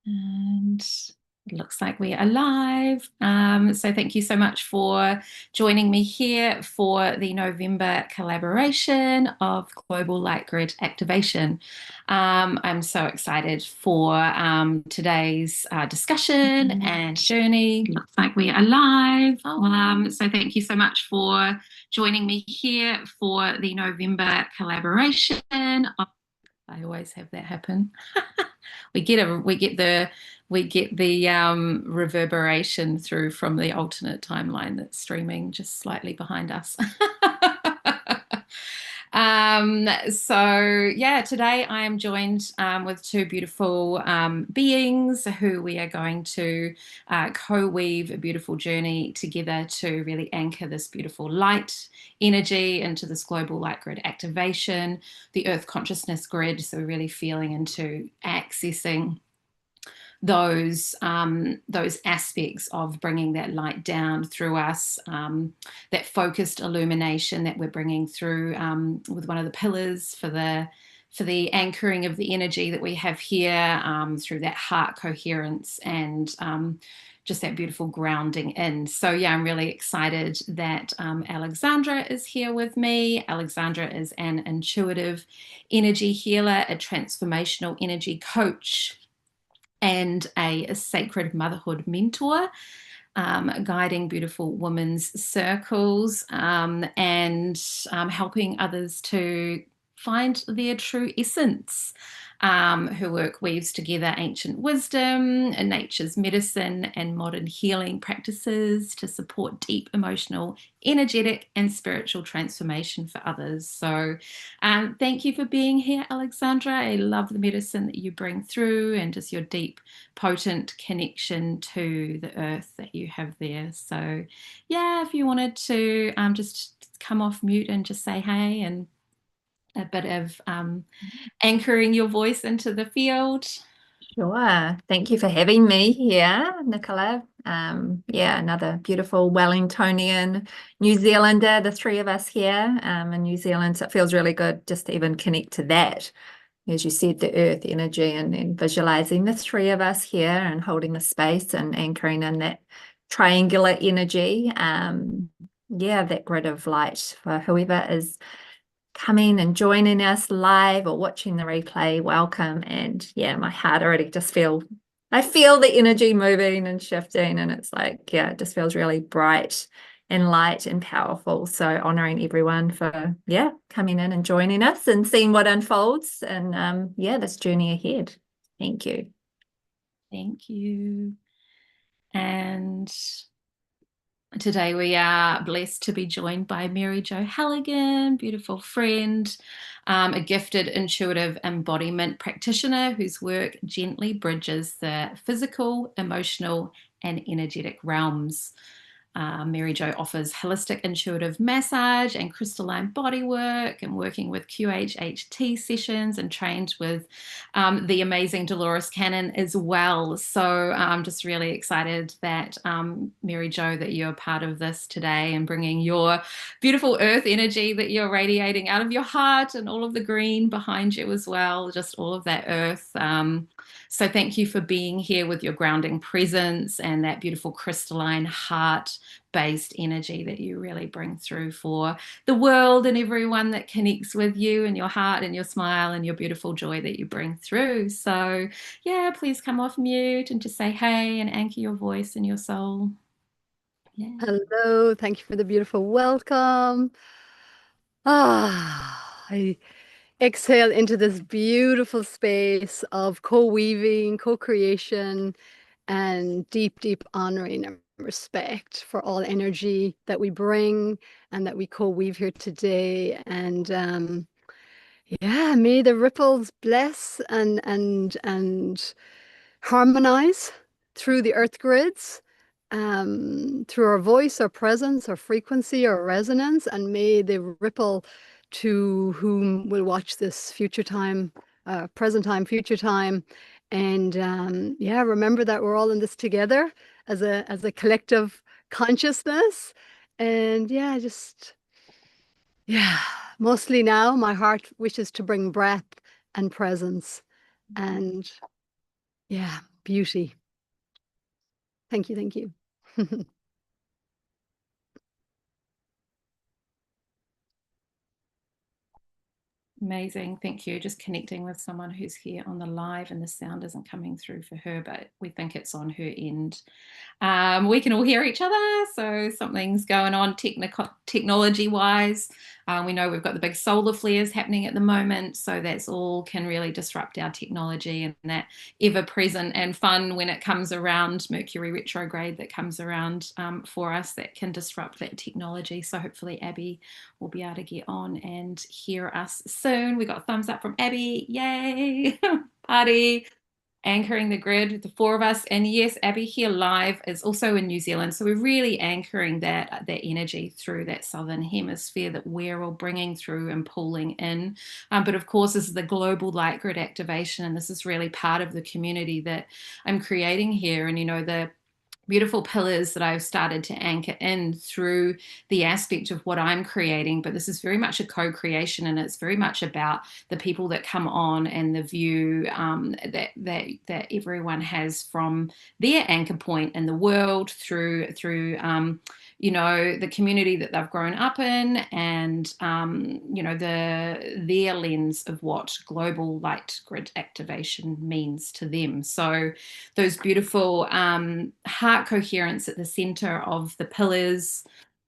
And it looks like we are live. So thank you so much for joining me here for the November collaboration of Global Light Grid Activation. I'm so excited for today's discussion and journey. Looks like we are live. So thank you so much for joining me here for the November collaboration. I always have that happen. we get the reverberation through from the alternate timeline that's streaming just slightly behind us. So yeah, today I am joined with two beautiful beings who we are going to co-weave a beautiful journey together to really anchor this beautiful light energy into this global light grid activation, the earth consciousness grid. So we're really feeling into accessing those aspects of bringing that light down through us, that focused illumination that we're bringing through with one of the pillars for the anchoring of the energy that we have here, through that heart coherence and just that beautiful grounding in. So yeah, I'm really excited that Alexandra is here with me. Alexandra is an intuitive energy healer, a transformational energy coach, and a sacred motherhood mentor, guiding beautiful women's circles, and helping others to find their true essence. Her work weaves together ancient wisdom and nature's medicine and modern healing practices to support deep emotional, energetic, and spiritual transformation for others. So thank you for being here, Alexandra. I love the medicine that you bring through and just your deep, potent connection to the earth that you have there. So yeah, if you wanted to just come off mute and just say hey, and a bit of anchoring your voice into the field. Sure. Thank you for having me here, Nicola. Yeah, another beautiful Wellingtonian New Zealander, the three of us here in New Zealand. So it feels really good just to even connect to that. As you said, the earth energy and visualizing the three of us here and holding the space and anchoring in that triangular energy. Yeah, that grid of light for whoever is coming and joining us live or watching the replay. Welcome. And yeah, my heart already I feel the energy moving and shifting, and it's like, yeah, it just feels really bright and light and powerful. So honoring everyone for, yeah, coming in and joining us and seeing what unfolds and yeah, this journey ahead. Thank you. Thank you. And today we are blessed to be joined by Jo Halligan, beautiful friend, a gifted intuitive embodiment practitioner whose work gently bridges the physical, emotional, and energetic realms. Jo offers holistic intuitive massage and crystalline bodywork, and working with Qhht sessions, and trained with the amazing Dolores Cannon as well. So I'm just really excited that Jo, that you're part of this today and bringing your beautiful earth energy that you're radiating out of your heart and all of the green behind you as well, just all of that earth. So thank you for being here with your grounding presence and that beautiful crystalline heart-based energy that you really bring through for the world and everyone that connects with you, and your heart and your smile and your beautiful joy that you bring through. So yeah, please come off mute and just say hey and anchor your voice and your soul. Yeah. Hello, thank you for the beautiful welcome. I exhale into this beautiful space of co-weaving, co-creation, and deep, deep honoring and respect for all energy that we bring and that we co-weave here today. And yeah, may the ripples bless and harmonize through the earth grids, through our voice, our presence, our frequency, our resonance, and may they ripple to whom will watch this future time, present time, future time. And yeah, remember that we're all in this together as a collective consciousness. And yeah, mostly now my heart wishes to bring breath and presence and Yeah, beauty. Thank you, thank you. Amazing. Thank you. Just connecting with someone who's here on the live, and the sound isn't coming through for her, but we think it's on her end. We can all hear each other, so something's going on technology wise. We know we've got the big solar flares happening at the moment, so that's all can really disrupt our technology, and that ever present and fun when it comes around Mercury retrograde that comes around for us, that can disrupt that technology. So hopefully Abby will be able to get on and hear us soon. We got a thumbs up from Abby. Yay! Party. Anchoring the grid, the four of us. And yes, Abby here live is also in New Zealand, so we're really anchoring that energy through that southern hemisphere that we're all bringing through and pulling in. But of course, this is the global light grid activation, and this is really part of the community that I'm creating here. And the beautiful pillars that I've started to anchor in through the aspect of what I'm creating. But this is very much a co-creation, and it's very much about the people that come on and the view that everyone has from their anchor point in the world through the community that they've grown up in, and their lens of what global light grid activation means to them. So those beautiful heart coherence at the center of the pillars,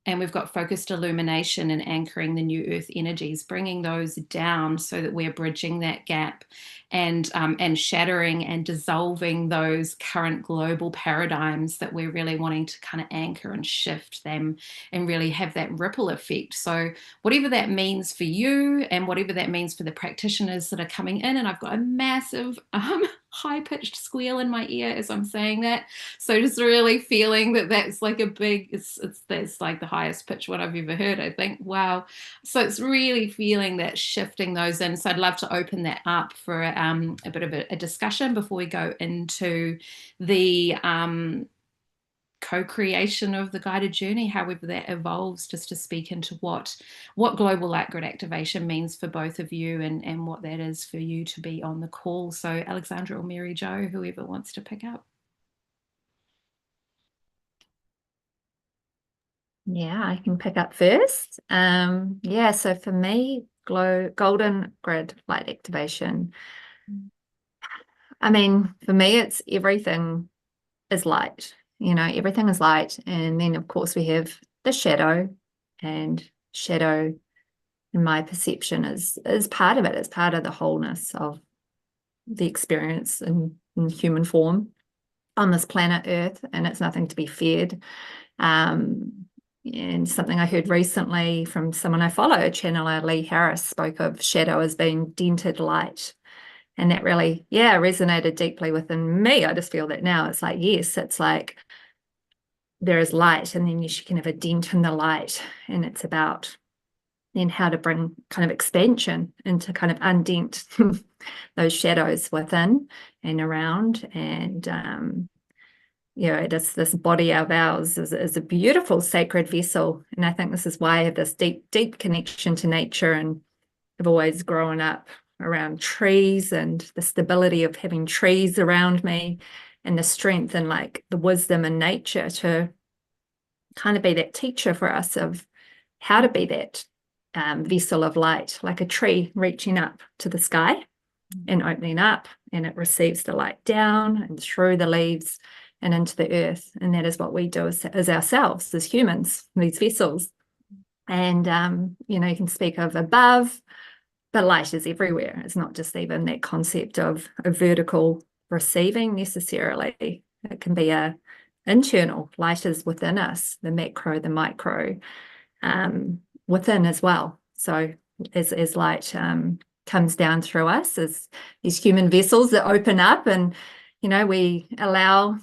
and we've got focused illumination and anchoring the new earth energies, bringing those down so that we're bridging that gap and shattering and dissolving those current global paradigms that we're really wanting to kind of anchor and shift them and really have that ripple effect. So whatever that means for you and whatever that means for the practitioners that are coming in, and I've got a massive high-pitched squeal in my ear as I'm saying that, so just really feeling that that's like a big, that's like the highest pitch one I've ever heard, I think. Wow. So it's really feeling that shifting those in. So I'd love to open that up for a bit of a discussion before we go into the co-creation of the guided journey, however that evolves, just to speak into what global light grid activation means for both of you, and what that is for you to be on the call. So Alexandra or Mary Jo, whoever wants to pick up. Yeah, I can pick up first. So for me, golden grid light activation. I mean, for me, it's everything is light. Everything is light. And then, of course, we have the shadow, and shadow, in my perception, is part of it. It's part of the wholeness of the experience in human form on this planet Earth, and it's nothing to be feared. And something I heard recently from someone I follow, channeler Lee Harris, spoke of shadow as being dented light. And that really, resonated deeply within me. I just feel that now. It's like, yes, it's like there is light, and then you can have a dent in the light. And it's about then how to bring kind of expansion into kind of undent those shadows within and around. And this body of ours is a beautiful sacred vessel. And I think this is why I have this deep connection to nature, and I've always grown up around trees, and the stability of having trees around me, and the strength and like the wisdom in nature to kind of be that teacher for us of how to be that vessel of light, like a tree reaching up to the sky and opening up, and it receives the light down and through the leaves and into the earth. And that is what we do as ourselves, as humans, these vessels. And you can speak of above, but light is everywhere. It's not just even that concept of a vertical receiving necessarily. It can be a internal. Light is within us, the macro, the micro, within as well. So as light comes down through us as these human vessels that open up, and we allow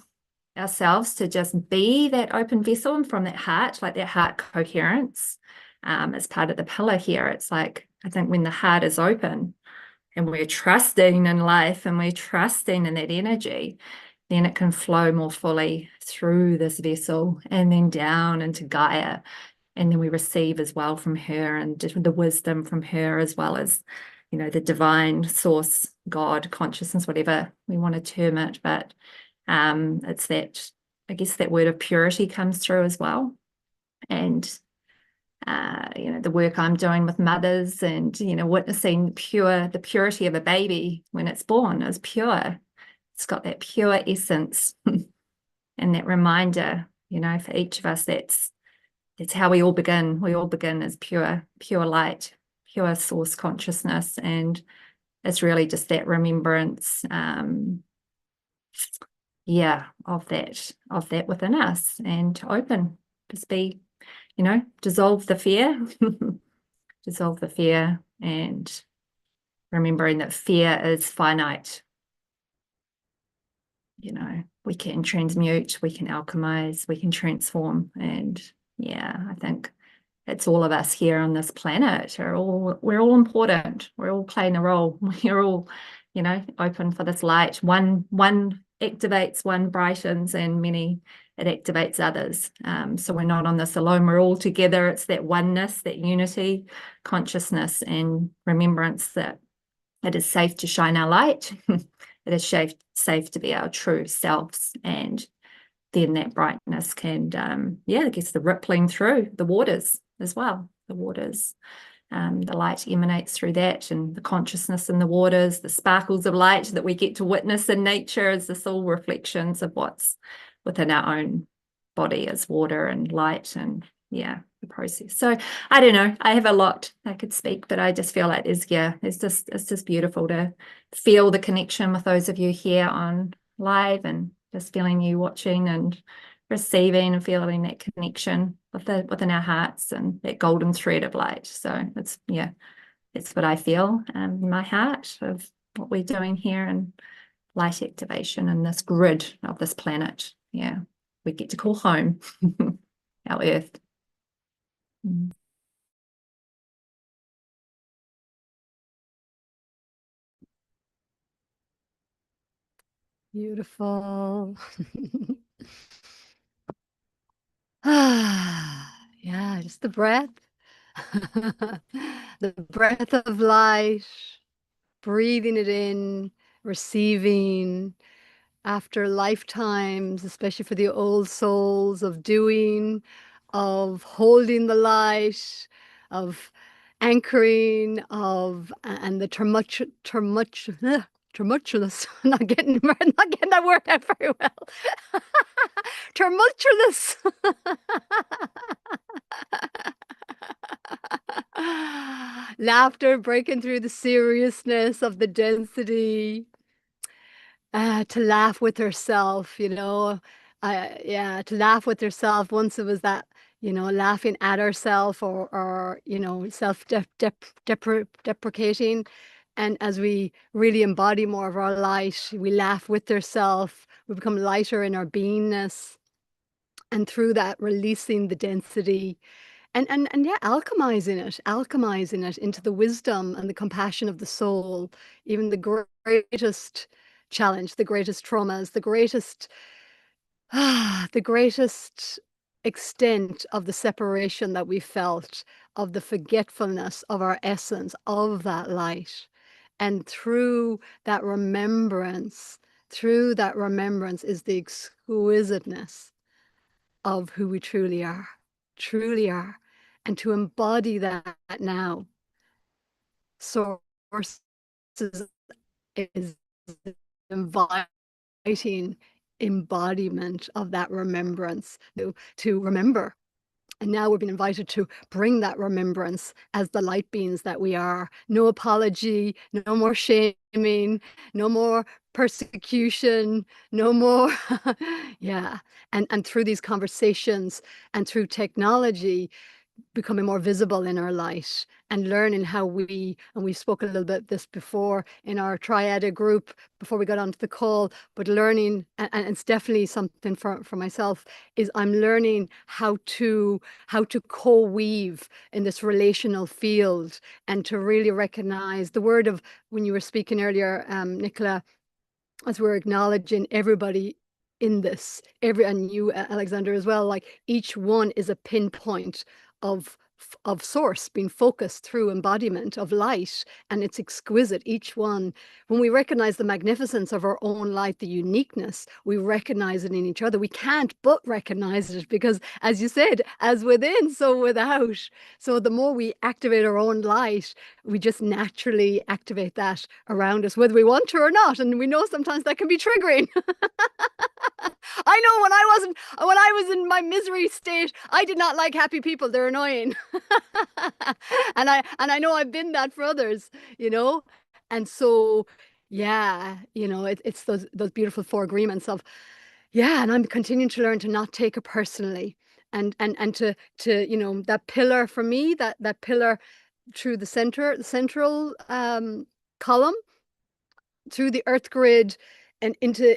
ourselves to just be that open vessel, and from that heart, like that heart coherence, as part of the pillar here. It's like, I think when the heart is open and we're trusting in life and we're trusting in that energy, then it can flow more fully through this vessel and then down into Gaia. And then we receive as well from her, and the wisdom from her, as well as the divine source God, consciousness, whatever we want to term it, but it's that, I guess that word of purity comes through as well. And you know, the work I'm doing with mothers and, you know, witnessing the purity of a baby when it's born is pure. It's got that pure essence and that reminder, you know, for each of us, that's how we all begin. We all begin as pure light, pure source consciousness. And it's really just that remembrance, of that within us, and to open, just be, you know, dissolve the fear, dissolve the fear, and remembering that fear is finite. You know, we can transmute, we can alchemize, we can transform. And yeah, I think it's all of us here on this planet we're all important. We're all playing a role. We're all, you know, open for this light. One activates, one brightens, and many, it activates others. So we're not on this alone. We're all together. It's that oneness, that unity, consciousness, and remembrance that it is safe to shine our light. It is safe to be our true selves, and then that brightness can, I guess, the rippling through the waters as well. The waters, the light emanates through that, and the consciousness in the waters, the sparkles of light that we get to witness in nature, is this all reflections of what's within our own body as water and light, and the process. So I don't know, I have a lot I could speak, but I just feel like it's just beautiful to feel the connection with those of you here on live, and just feeling you watching and receiving and feeling that connection within our hearts, and that golden thread of light. So it's what I feel in my heart of what we're doing here, and light activation in this grid of this planet. We get to call home our earth. Beautiful. Just the breath. The breath of light, breathing it in, receiving, after lifetimes, especially for the old souls, of doing, of holding the light, of anchoring, and the tumultuous, not getting that word out very well. Tumultuous. Laughter breaking through the seriousness of the density. To laugh with herself, you know. To laugh with herself. Once it was that, you know, laughing at herself, or you know, deprecating. And as we really embody more of our light, we laugh with herself. We become lighter in our beingness, and through that, releasing the density, and alchemizing it into the wisdom and the compassion of the soul. Even the greatest challenge, the greatest traumas, the greatest extent of the separation that we felt, of the forgetfulness of our essence, of that light. And through that remembrance is the exquisiteness of who we truly are. And to embody that now, source is inviting embodiment of that remembrance, to remember. And now we've been invited to bring that remembrance as the light beings that we are. No apology, no more shaming, no more persecution, no more. And through these conversations and through technology, becoming more visible in our light, and learning how we spoke a little bit this before in our triad group before we got onto the call, but learning, and it's definitely something for myself, is I'm learning how to co-weave in this relational field, and to really recognize the word of, when you were speaking earlier, Nicola, as we're acknowledging everybody in this, and you, Alexandra, as well, like each one is a pinpoint of of source being focused through embodiment of light, and it's exquisite, each one. When we recognize the magnificence of our own light, the uniqueness, we recognize it in each other. We can't but recognize it, because as you said, as within, so without. So the more we activate our own light, we just naturally activate that around us, whether we want to or not. And we know sometimes that can be triggering. I know when I was in my misery state, I did not like happy people. They're annoying. And I know I've been that for others, you know. And so yeah, you know, it's those beautiful four agreements of, yeah, and I'm continuing to learn to not take it personally, and to you know, that pillar for me, that pillar through the central column, through the earth grid, and into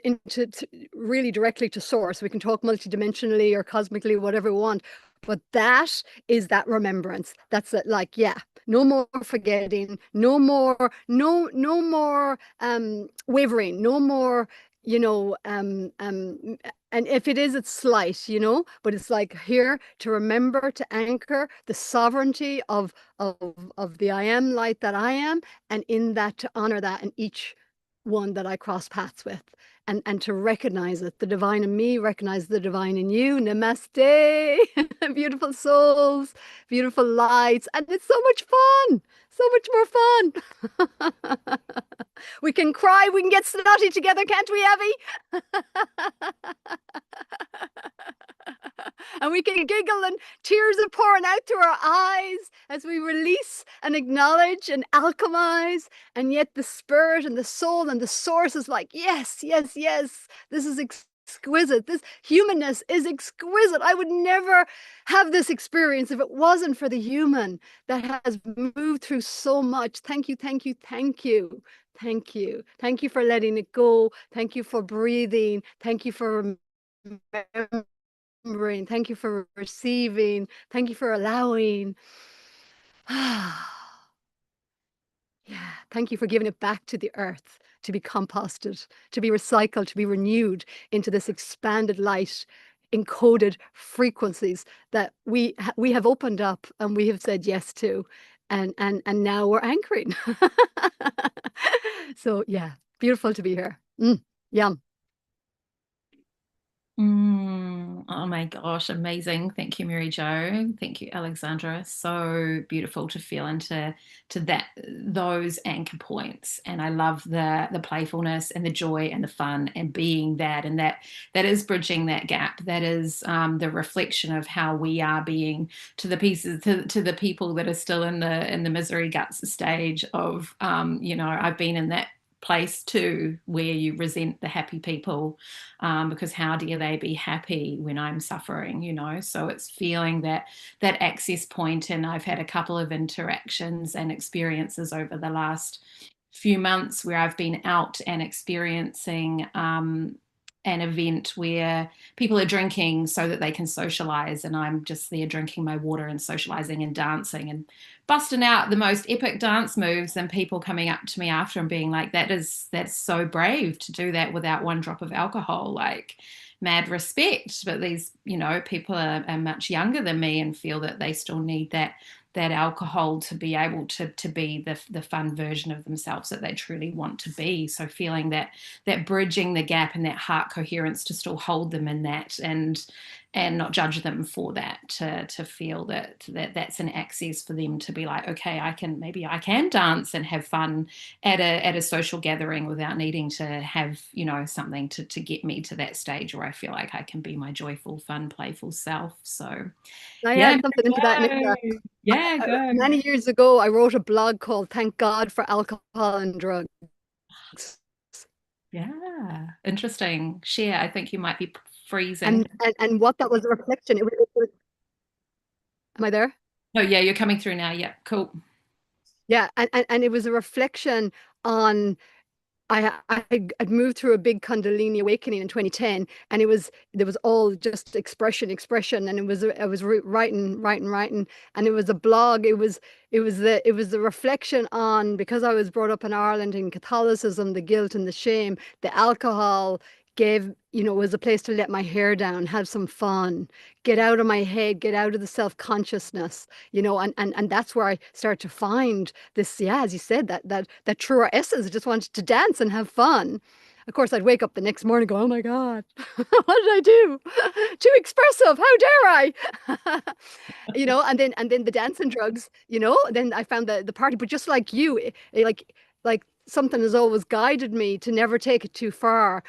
really directly to source. We can talk multidimensionally or cosmically, whatever we want, but that is that remembrance. That's it. Like, yeah, no more forgetting, no more wavering, no more, you know, and if it is, it's slight, you know, but it's like here to remember, to anchor the sovereignty of the I am light that I am, and in that to honor that in each one that I cross paths with, and to recognize it, the divine in me, recognize the divine in you. Namaste. Beautiful souls, beautiful lights, and it's so much fun, so much more fun. We can cry, we can get snotty together, can't we, Abby? And we can giggle, and tears are pouring out through our eyes as we release and acknowledge and alchemize. And yet the spirit and the soul and the source is like, yes, yes, yes, this is exquisite. This humanness is exquisite. I would never have this experience if it wasn't for the human that has moved through so much. Thank you, thank you, thank you. Thank you. Thank you for letting it go. Thank you for breathing. Thank you for remembering. Thank you for receiving. Thank you for allowing. Yeah. Thank you for giving it back to the earth, to be composted, to be recycled, to be renewed into this expanded light, encoded frequencies that we have opened up and we have said yes to, and now we're anchoring. So yeah, beautiful to be here. Yum. Oh my gosh, amazing. Thank you, Mary Jo. Thank you, Alexandra. So beautiful to feel into those anchor points. And I love the playfulness and the joy and the fun and being that, and that is bridging that gap. That is the reflection of how we are being to the pieces, to the people that are still in the misery guts stage of you know, I've been in that place too, where you resent the happy people, because how dare they be happy when I'm suffering, you know? So it's feeling that access point. And I've had a couple of interactions and experiences over the last few months where I've been out and experiencing an event where people are drinking so that they can socialize, and I'm just there drinking my water and socializing and dancing and busting out the most epic dance moves, and people coming up to me after and being like, that's so brave to do that without one drop of alcohol, like mad respect. But these, you know, people are much younger than me and feel that they still need that alcohol to be able to be the fun version of themselves that they truly want to be. So feeling that bridging the gap and that heart coherence to still hold them in that, and not judge them for that, to feel that's an access for them to be like, okay, I can dance and have fun at a social gathering without needing to have, you know, something to get me to that stage where I feel like I can be my joyful, fun, playful self. So I yeah, add something into that, Nicola. yeah, go. Many years ago, I wrote a blog called "Thank God for Alcohol and Drugs." Yeah, interesting. Share. I think you might be freezing. And what that was a reflection. Am I there? Oh yeah, you're coming through now. Yeah, cool. Yeah, and it was a reflection on, I'd moved through a big Kundalini awakening in 2010, and there was all just expression, and I was writing, and it was a blog. It was the reflection on, because I was brought up in Ireland in Catholicism, the guilt and the shame, the alcohol gave you know, was a place to let my hair down, have some fun, get out of my head, get out of the self-consciousness, you know, and that's where I start to find this, yeah, as you said, that truer essence. I just wanted to dance and have fun. Of course, I'd wake up the next morning and go, oh my God, what did I do? Too expressive, how dare I? You know, and then the dance and drugs, you know, then I found the party, but just like you, like something has always guided me to never take it too far.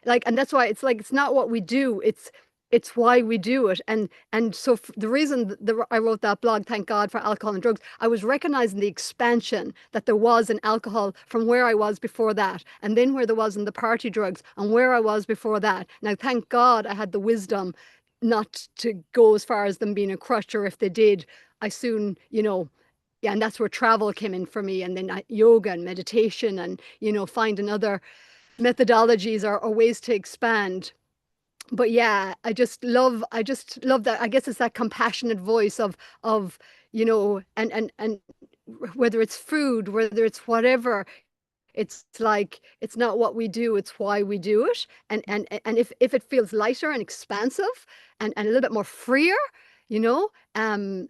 Like, and that's why it's like it's not what we do, it's why we do it. And so the reason that I wrote that blog, Thank God for Alcohol and Drugs, I was recognizing the expansion that there was in alcohol from where I was before that, and then where there was in the party drugs, and where I was before that. Now, thank God I had the wisdom not to go as far as them being a crutch, or if they did, I soon, you know, yeah, and that's where travel came in for me, and then yoga and meditation, and you know, finding other methodologies or ways to expand. But yeah, I just love that. I guess it's that compassionate voice of you know, and whether it's food, whether it's whatever, it's like it's not what we do, it's why we do it. And if it feels lighter and expansive and a little bit more freer, you know, and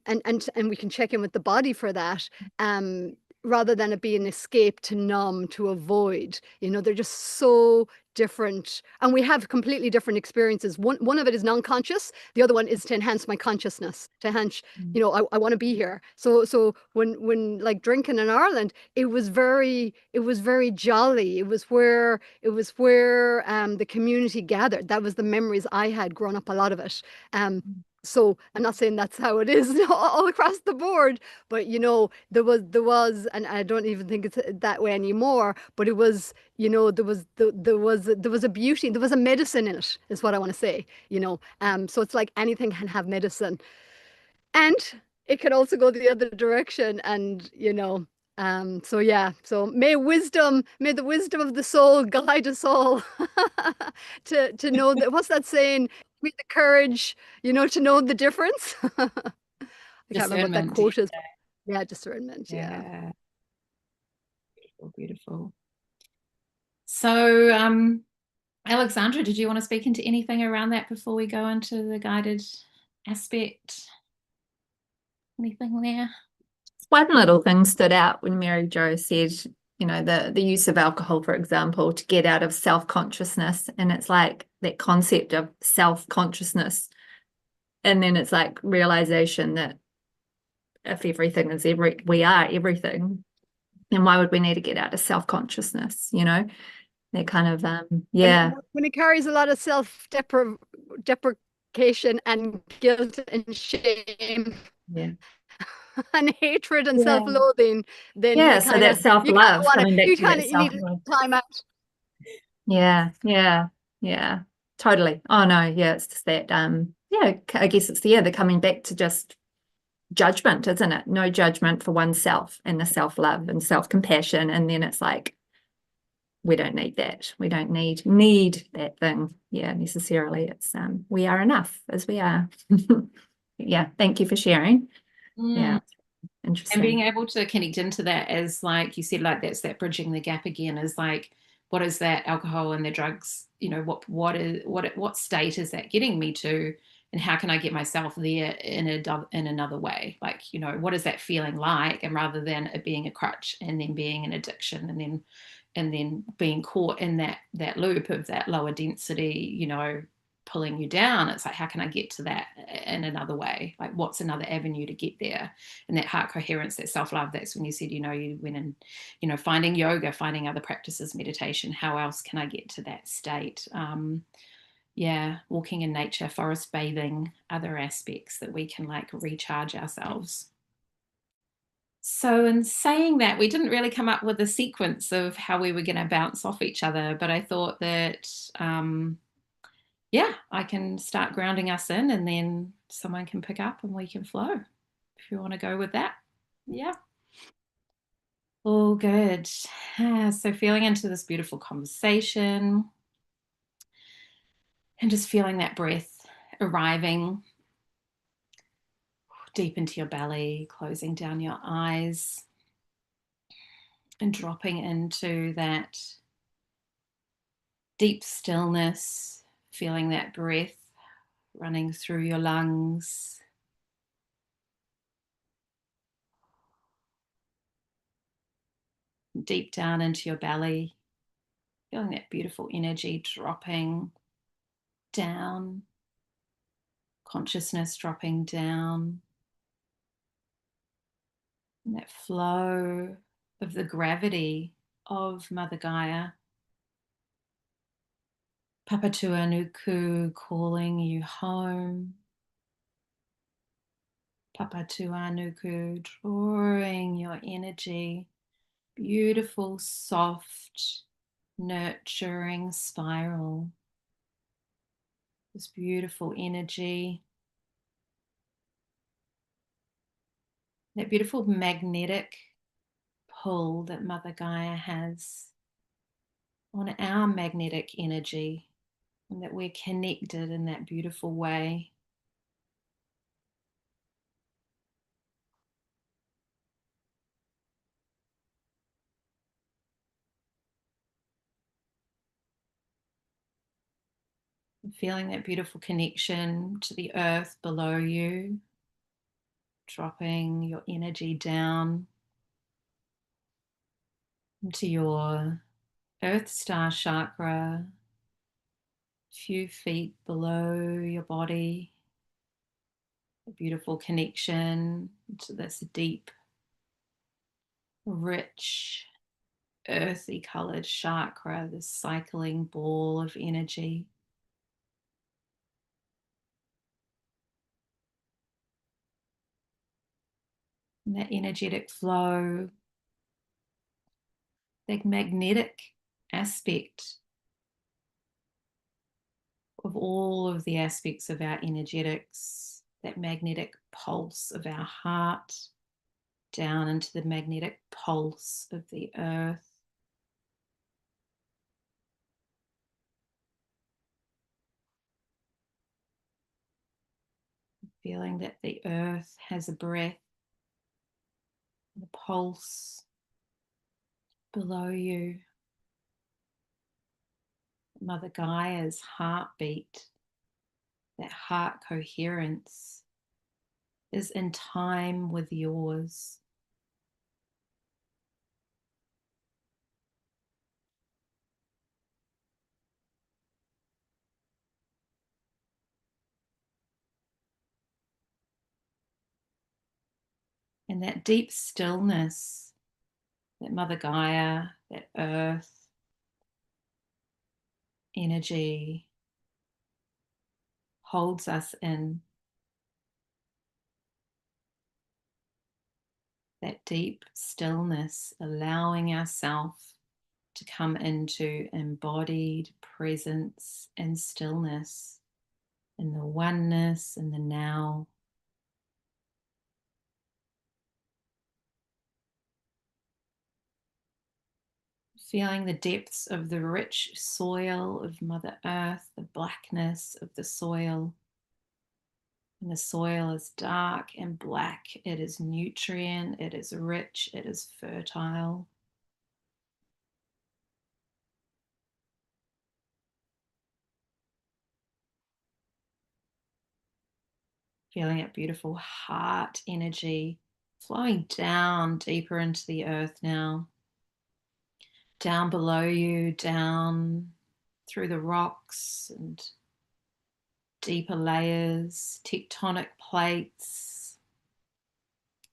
we can check in with the body for that, rather than it being an escape, to numb, to avoid. You know, they're just so different, and we have completely different experiences. One of it is non-conscious, the other one is to enhance my consciousness, to enhance, you know, I want to be here. So when like drinking in Ireland, it was very jolly. It was where the community gathered. That was the memories I had growing up, a lot of it. So I'm not saying that's how it is all across the board, but you know, there was, and I don't even think it's that way anymore, but it was, you know, there was a beauty, there was a medicine in it, is what I want to say, you know. So it's like anything can have medicine, and it can also go the other direction, and you know, so yeah, so may the wisdom of the soul guide us all to know that, what's that saying? With the courage, you know, to know the difference. I can't remember what that Discernment. quote is. Yeah, discernment. Yeah. Yeah. Beautiful, beautiful. So, Alexandra, did you want to speak into anything around that before we go into the guided aspect? Anything there? One little thing stood out when Mary Jo said, you know, the use of alcohol, for example, to get out of self-consciousness. And it's like that concept of self-consciousness. And then it's like realization that if everything is we are everything, then why would we need to get out of self-consciousness? You know, that kind of yeah. When it carries a lot of self-deprecation and guilt and shame, Yeah. and hatred and Yeah. self-loathing, then Yeah, so that self-love, coming back to that you need to self-love. time out. Yeah, totally. Oh no, yeah, it's just that yeah, I guess it's the coming back to just judgment, isn't it? No judgment for oneself, and the self-love and self-compassion, and then it's like we don't need that. We don't need that thing, necessarily. It's we are enough as we are. Yeah, thank you for sharing. Yeah, interesting. And being able to connect into that, as like you said, like that's that bridging the gap again, is like, what is that alcohol and the drugs, you know, what state is that getting me to, and how can I get myself there in another way? Like, you know, what is that feeling like? And rather than it being a crutch and then being an addiction and then being caught in that loop of that lower density, you know, pulling you down, it's like, how can I get to that in another way? Like, what's another avenue to get there? And that heart coherence, that self-love, that's when you said, you know, you went and, you know, finding yoga, finding other practices, meditation, how else can I get to that state? Walking in nature, forest bathing, other aspects that we can like recharge ourselves. So in saying that, we didn't really come up with a sequence of how we were going to bounce off each other, but I thought that I can start grounding us in, and then someone can pick up and we can flow, if you want to go with that. Yeah. All good. So feeling into this beautiful conversation and just feeling that breath arriving deep into your belly, closing down your eyes and dropping into that deep stillness Feeling that breath running through your lungs. Deep down into your belly. Feeling that beautiful energy dropping down. Consciousness dropping down. And that flow of the gravity of Mother Gaia. Papatuanuku calling you home. Papatuanuku drawing your energy. Beautiful, soft, nurturing spiral. This beautiful energy. That beautiful magnetic pull that Mother Gaia has on our magnetic energy, and that we're connected in that beautiful way. And feeling that beautiful connection to the earth below you, dropping your energy down into your Earth Star chakra, a few feet below your body. A beautiful connection to this deep, rich, earthy colored chakra, this cycling ball of energy. And that energetic flow, that magnetic aspect of all of the aspects of our energetics, that magnetic pulse of our heart down into the magnetic pulse of the earth. Feeling that the earth has a breath, the pulse below you. Mother Gaia's heartbeat, that heart coherence, is in time with yours. And that deep stillness that Mother Gaia, that earth energy holds us in, that deep stillness, allowing ourselves to come into embodied presence and stillness in the oneness and the now. Feeling the depths of the rich soil of Mother Earth, the blackness of the soil. And the soil is dark and black. It is nutrient, it is rich, it is fertile. Feeling that beautiful heart energy flowing down deeper into the earth now. Down below you, down through the rocks and deeper layers, tectonic plates,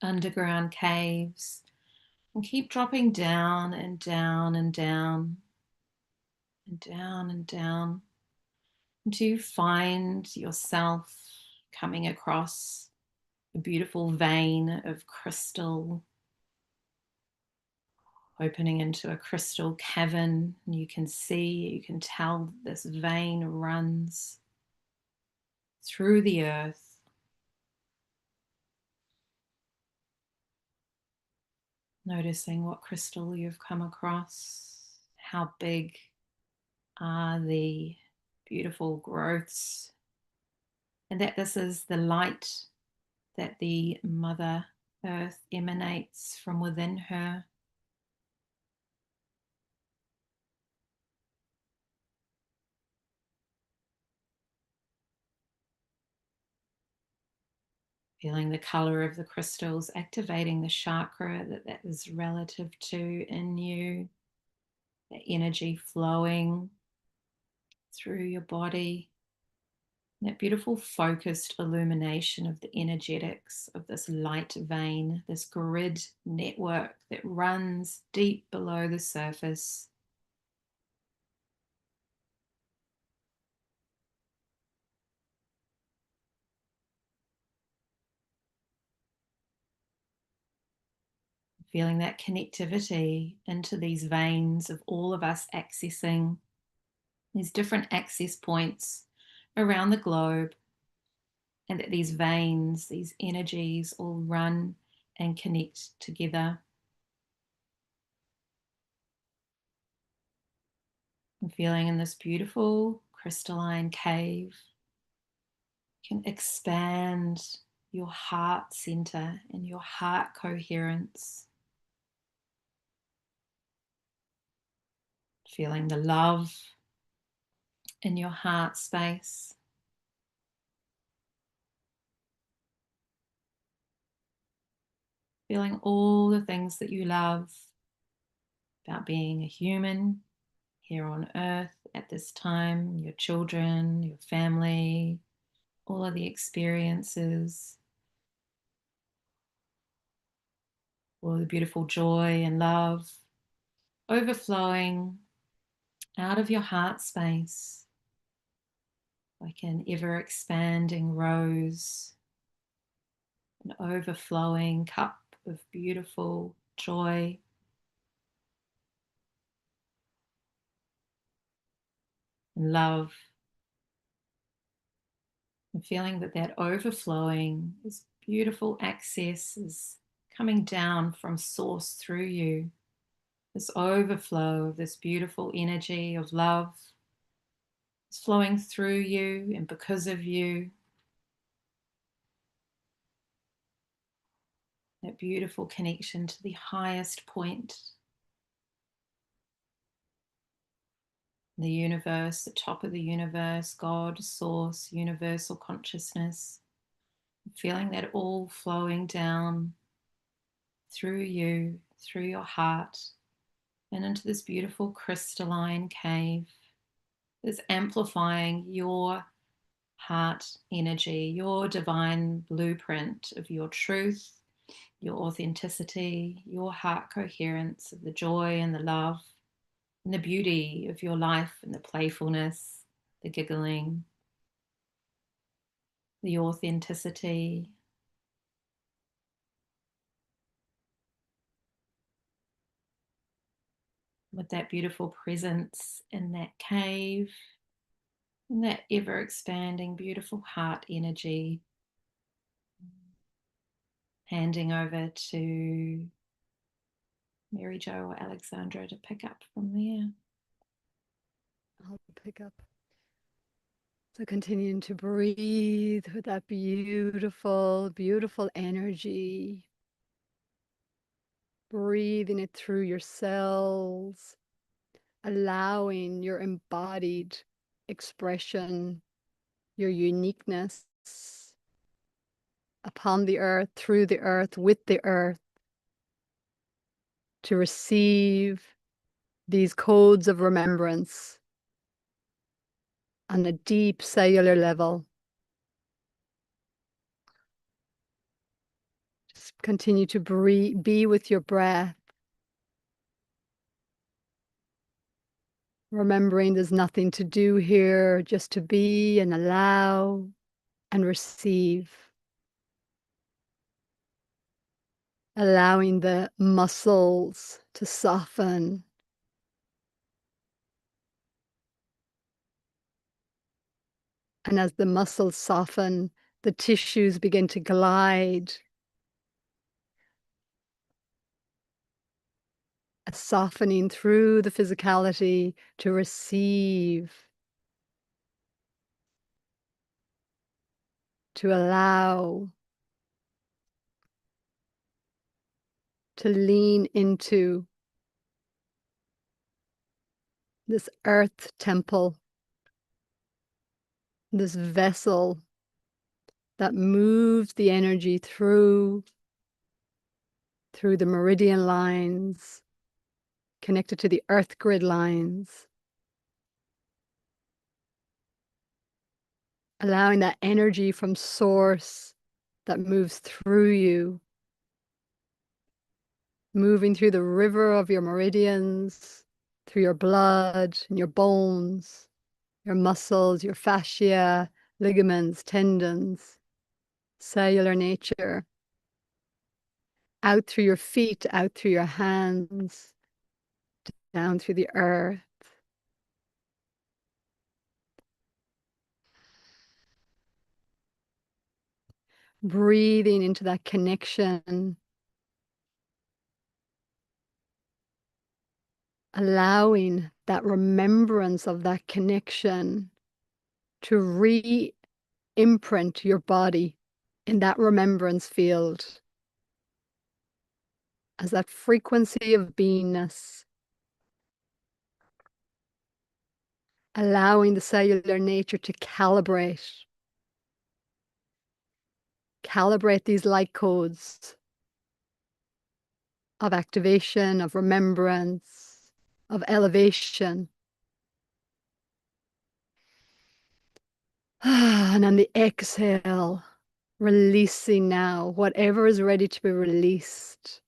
underground caves, and keep dropping down and down and down and down and down until you find yourself coming across a beautiful vein of crystal, opening into a crystal cavern. And you can tell this vein runs through the earth. Noticing what crystal you've come across, how big are the beautiful growths, and that this is the light that the Mother Earth emanates from within her. Feeling the color of the crystals, activating the chakra that is relative to in you, the energy flowing through your body, that beautiful focused illumination of the energetics of this light vein, this grid network that runs deep below the surface. Feeling that connectivity into these veins of all of us accessing these different access points around the globe, and that these veins, these energies all run and connect together. And feeling in this beautiful crystalline cave, you can expand your heart center and your heart coherence. Feeling the love in your heart space. Feeling all the things that you love about being a human here on earth at this time, your children, your family, all of the experiences, all the beautiful joy and love overflowing out of your heart space like an ever expanding rose, an overflowing cup of beautiful joy and love. And feeling that overflowing, this beautiful access is coming down from source through you. This overflow of this beautiful energy of love is flowing through you and because of you. That beautiful connection to the highest point, the universe, the top of the universe, God, source, universal consciousness. Feeling that all flowing down through you, through your heart, and into this beautiful crystalline cave that's amplifying your heart energy, your divine blueprint of your truth, your authenticity, your heart coherence of the joy and the love and the beauty of your life and the playfulness, the giggling, the authenticity. With that beautiful presence in that cave, and that ever expanding, beautiful heart energy, handing over to Mary Jo or Alexandra to pick up from there. I'll pick up. So continuing to breathe with that beautiful, beautiful energy. Breathing it through your cells, allowing your embodied expression, your uniqueness upon the earth, through the earth, with the earth, to receive these codes of remembrance on a deep cellular level. Just continue to breathe, be with your breath, remembering there's nothing to do here, just to be and allow and receive. Allowing the muscles to soften. And as the muscles soften, the tissues begin to glide. A softening through the physicality to receive, to allow, to lean into this earth temple, this vessel that moves the energy through the meridian lines, connected to the earth grid lines, allowing that energy from source that moves through you, moving through the river of your meridians, through your blood and your bones, your muscles, your fascia, ligaments, tendons, cellular nature, out through your feet, out through your hands, down through the earth. Breathing into that connection, allowing that remembrance of that connection to re-imprint your body in that remembrance field as that frequency of beingness, allowing the cellular nature to calibrate these light codes of activation, of remembrance, of elevation. And on the exhale, releasing now whatever is ready to be released,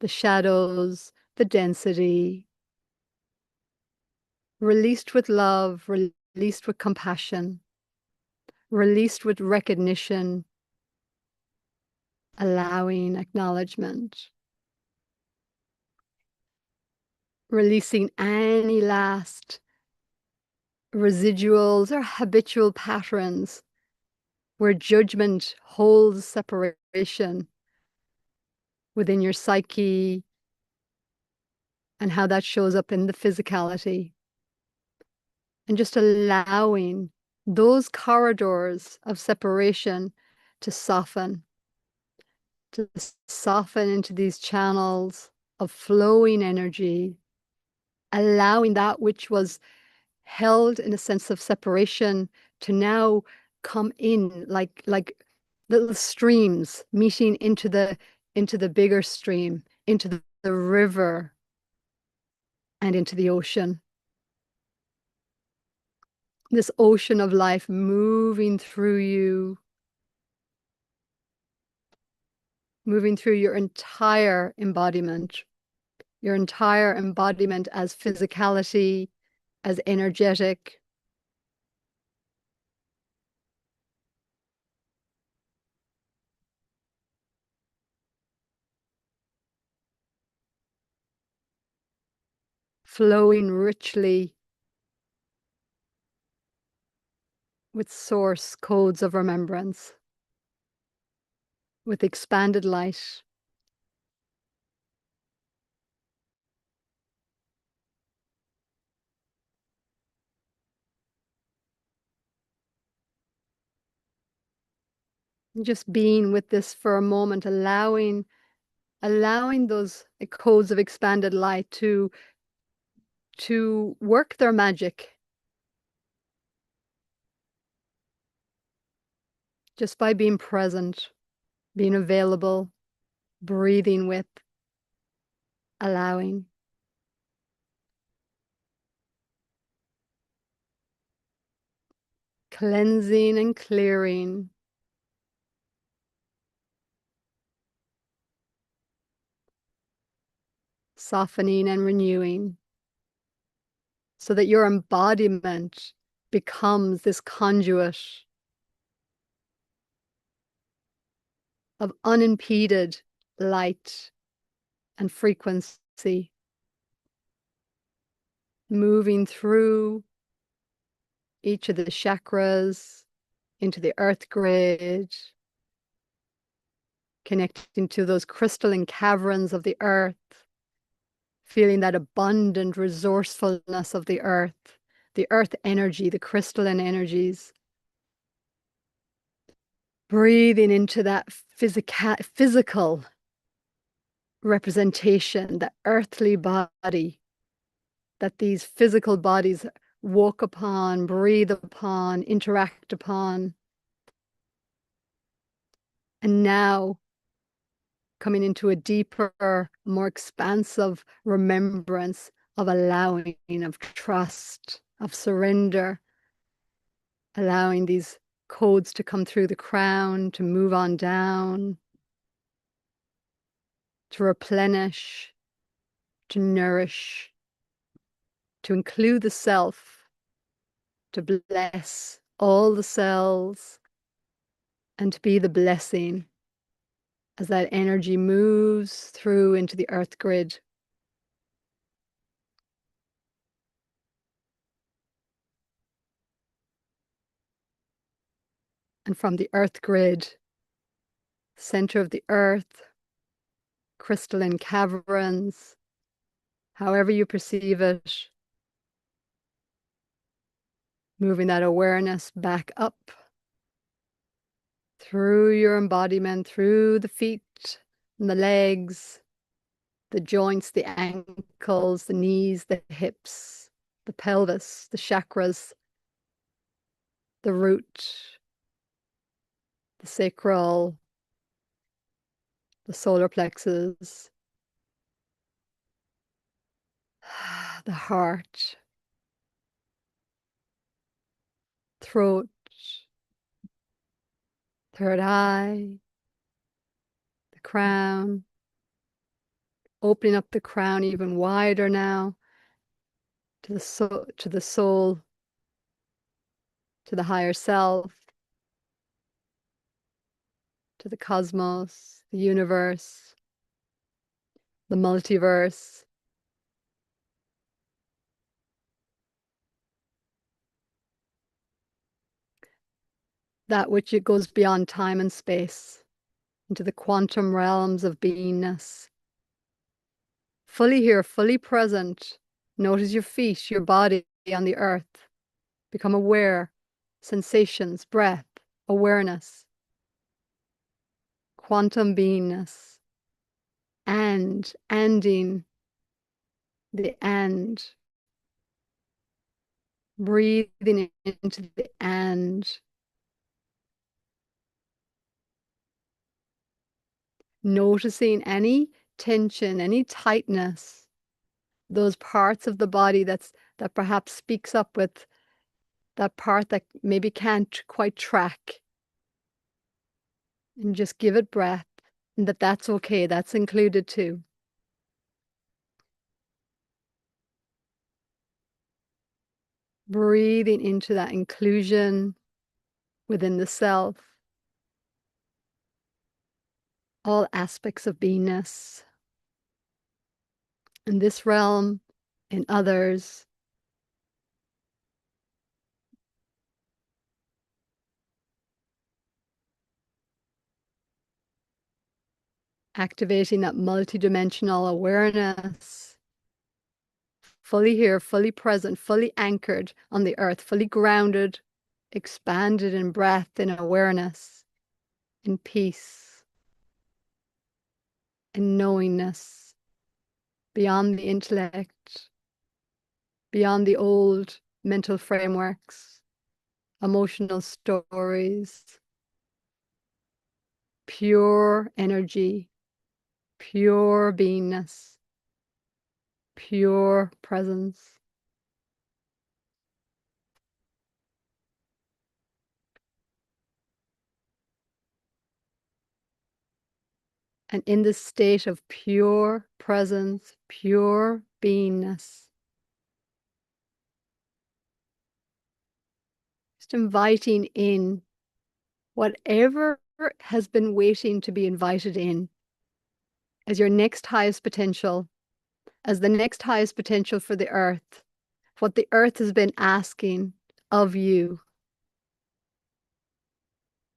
the shadows, the density, released with love, released with compassion, released with recognition, allowing acknowledgement, releasing any last residuals or habitual patterns where judgment holds separation within your psyche and how that shows up in the physicality. And just allowing those corridors of separation to soften into these channels of flowing energy, allowing that which was held in a sense of separation to now come in like little streams meeting into the bigger stream, into the river and into the ocean. This ocean of life moving through you, moving through your entire embodiment as physicality, as energetic. Flowing richly with source codes of remembrance, with expanded light. Just being with this for a moment, allowing those codes of expanded light to work their magic. Just by being present, being available, breathing with, allowing. Cleansing and clearing. Softening and renewing, so that your embodiment becomes this conduit of unimpeded light and frequency, moving through each of the chakras into the earth grid, connecting to those crystalline caverns of the earth, feeling that abundant resourcefulness of the earth energy, the crystalline energies. Breathing into that physical representation, the earthly body that these physical bodies walk upon, breathe upon, interact upon. And now coming into a deeper, more expansive remembrance of allowing, of trust, of surrender, allowing these codes to come through the crown, to move on down, to replenish, to nourish, to include the self, to bless all the cells, and to be the blessing as that energy moves through into the earth grid. And from the earth grid, center of the earth, crystalline caverns, however you perceive it, moving that awareness back up through your embodiment, through the feet and the legs, the joints, the ankles, the knees, the hips, the pelvis, the chakras, the root, the sacral, the solar plexus, the heart, throat, third eye, the crown, opening up the crown even wider now to the soul, to the higher self, to the cosmos, the universe, the multiverse. That which it goes beyond time and space, into the quantum realms of beingness. Fully here, fully present. Notice your feet, your body on the earth. Become aware, sensations, breath, awareness, quantum beingness, anding, the and, breathing into the and, noticing any tension, any tightness, those parts of the body that perhaps speaks up with that part that maybe can't quite track, and just give it breath, and that's okay, that's included too. Breathing into that inclusion within the self, all aspects of beingness, in this realm, in others. Activating that multidimensional awareness, fully here, fully present, fully anchored on the earth, fully grounded, expanded in breath, in awareness, in peace, in knowingness, beyond the intellect, beyond the old mental frameworks, emotional stories, pure energy, pure beingness, pure presence. And in this state of pure presence, pure beingness, just inviting in whatever has been waiting to be invited in as your next highest potential, as the next highest potential for the earth, what the earth has been asking of you,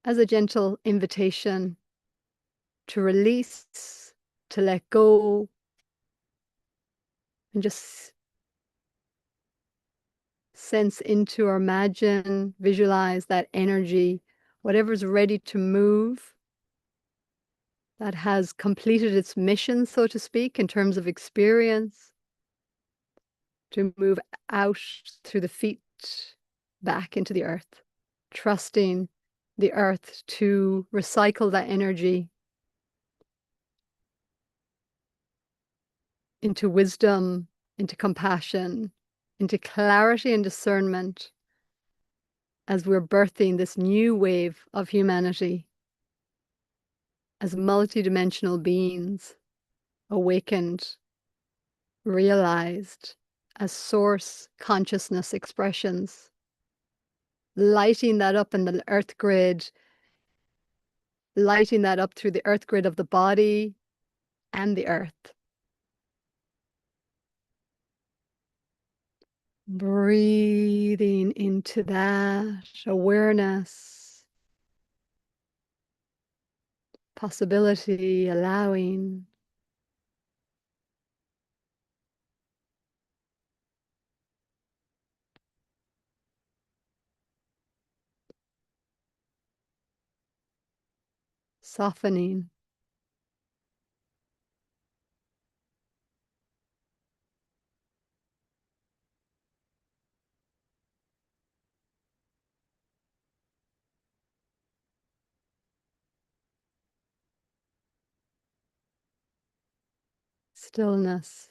as a gentle invitation to release, to let go, and just sense into or imagine, visualize that energy, whatever's ready to move, that has completed its mission, so to speak, in terms of experience, to move out through the feet back into the earth, trusting the earth to recycle that energy into wisdom, into compassion, into clarity and discernment as we're birthing this new wave of humanity as multidimensional beings, awakened, realized as source consciousness expressions, lighting that up in the earth grid, lighting that up through the earth grid of the body and the earth. Breathing into that awareness, possibility, allowing. Softening. Stillness.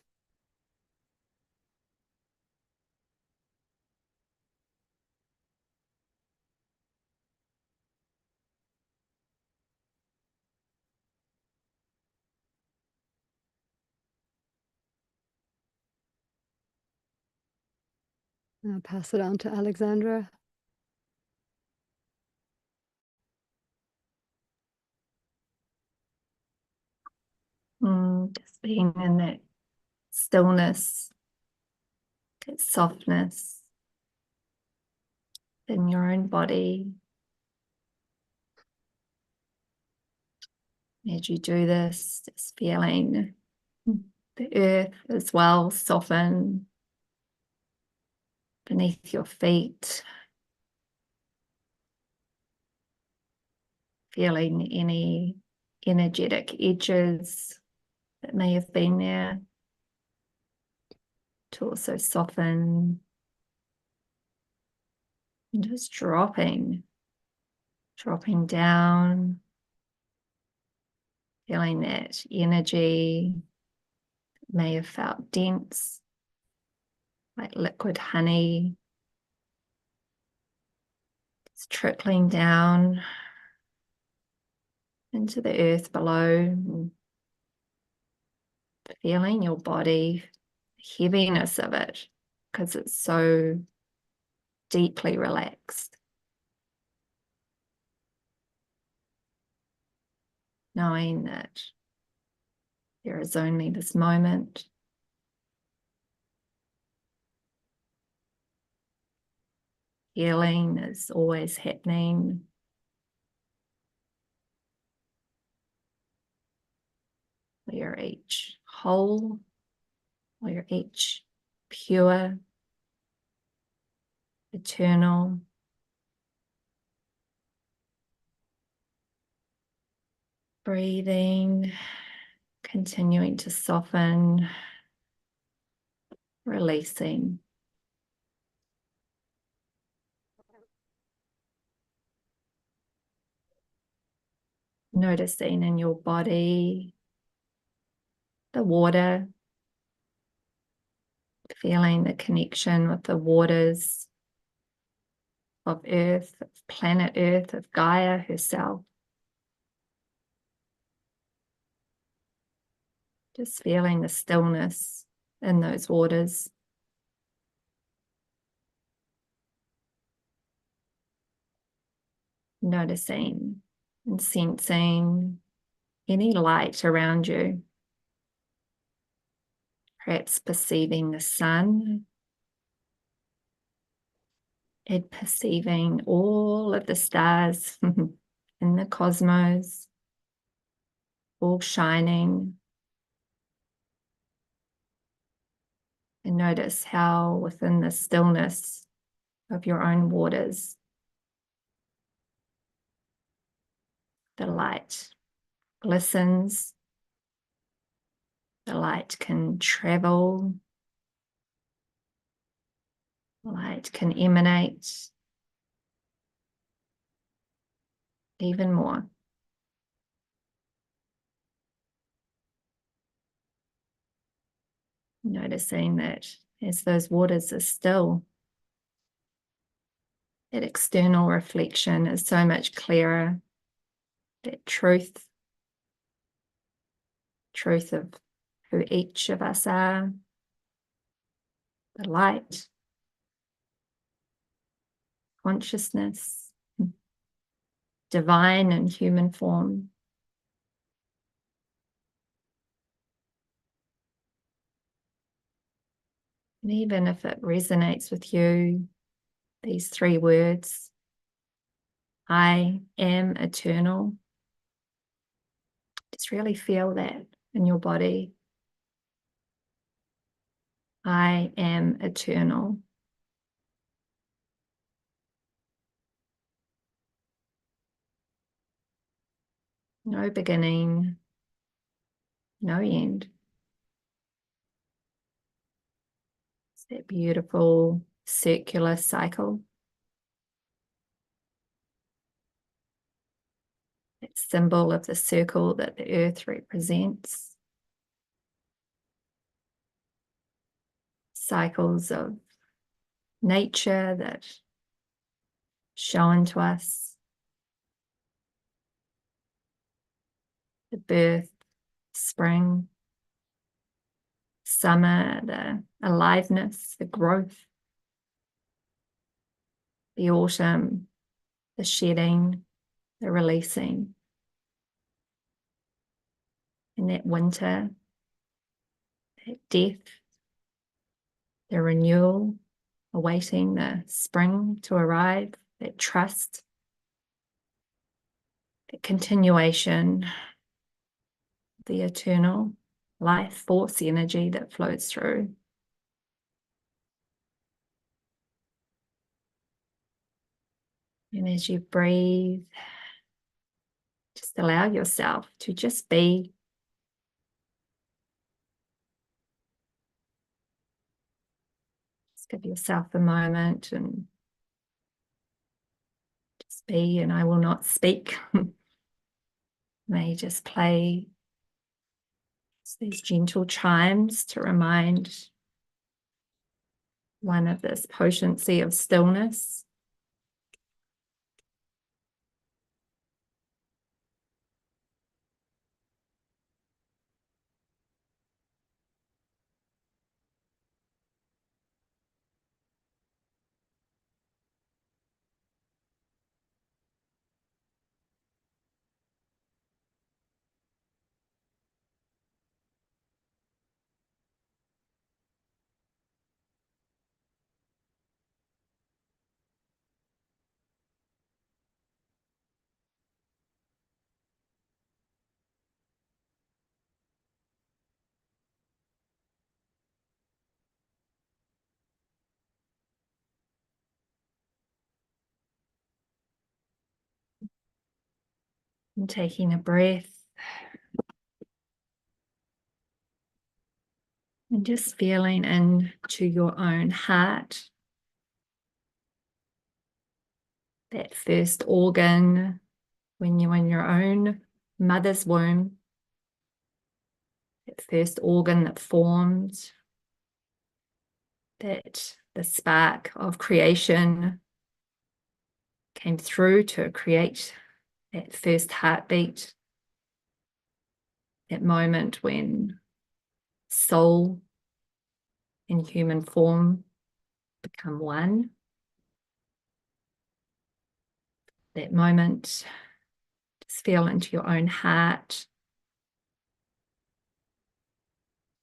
I'll pass it on to Alexandra. Just being in that stillness, that softness in your own body. As you do this, just feeling the earth as well soften beneath your feet, feeling any energetic edges that may have been there to also soften, and just dropping down, feeling that energy that may have felt dense, like liquid honey. It's trickling down into the earth below, feeling your body, the heaviness of it, because it's so deeply relaxed. Knowing that there is only this moment. Healing is always happening. We are each whole. We are each pure, eternal. Breathing, continuing to soften, releasing. Noticing in your body the water, feeling the connection with the waters of Earth, of planet Earth, of Gaia herself. Just feeling the stillness in those waters. Noticing and sensing any light around you. Perhaps perceiving the sun, and perceiving all of the stars in the cosmos, all shining. And notice how within the stillness of your own waters, the light glistens, the light can travel, light can emanate, even more. Noticing that as those waters are still, that external reflection is so much clearer, that truth of who each of us are, the light, consciousness, divine and human form. And even if it resonates with you, these 3 words, I am eternal, just really feel that in your body. I am eternal. No beginning, no end. It's that beautiful circular cycle. That symbol of the circle that the earth represents. Cycles of nature that shown to us. The birth, spring, summer, the aliveness, the growth. The autumn, the shedding, the releasing. And that winter, that death, the renewal, awaiting the spring to arrive, that trust, that continuation, the eternal life force energy that flows through. And as you breathe, just allow yourself to just be. Just give yourself a moment and just be, and I will not speak. May just play these gentle chimes to remind one of this potency of stillness. And taking a breath. And just feeling into your own heart. That first organ when you're in your own mother's womb. That first organ that formed. That the spark of creation came through to create that first heartbeat. That moment when soul and human form become one. That moment, just feel into your own heart.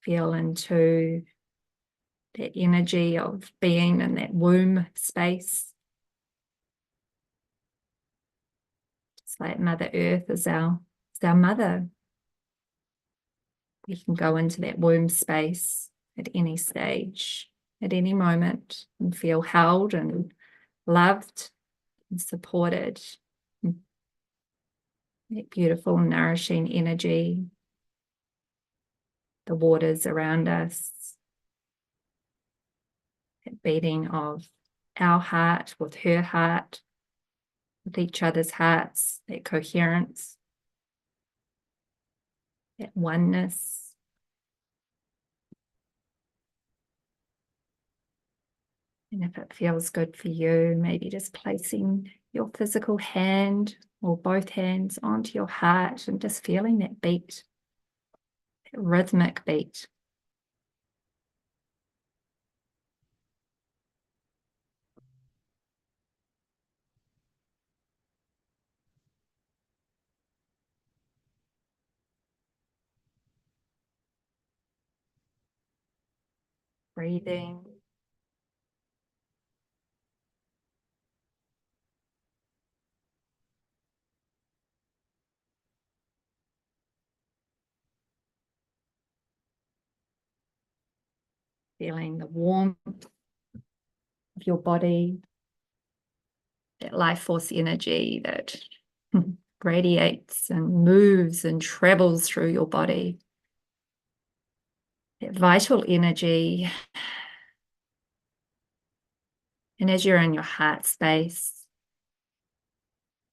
Feel into that energy of being in that womb space. Just like Mother Earth is our mother. We can go into that womb space at any stage, at any moment, and feel held and loved and supported. That beautiful, nourishing energy, the waters around us, that beating of our heart with her heart, with each other's hearts, that coherence, that oneness. And if it feels good for you, maybe just placing your physical hand or both hands onto your heart and just feeling that beat, that rhythmic beat. Breathing. Feeling the warmth of your body, that life force energy that radiates and moves and travels through your body. That vital energy. And as you're in your heart space,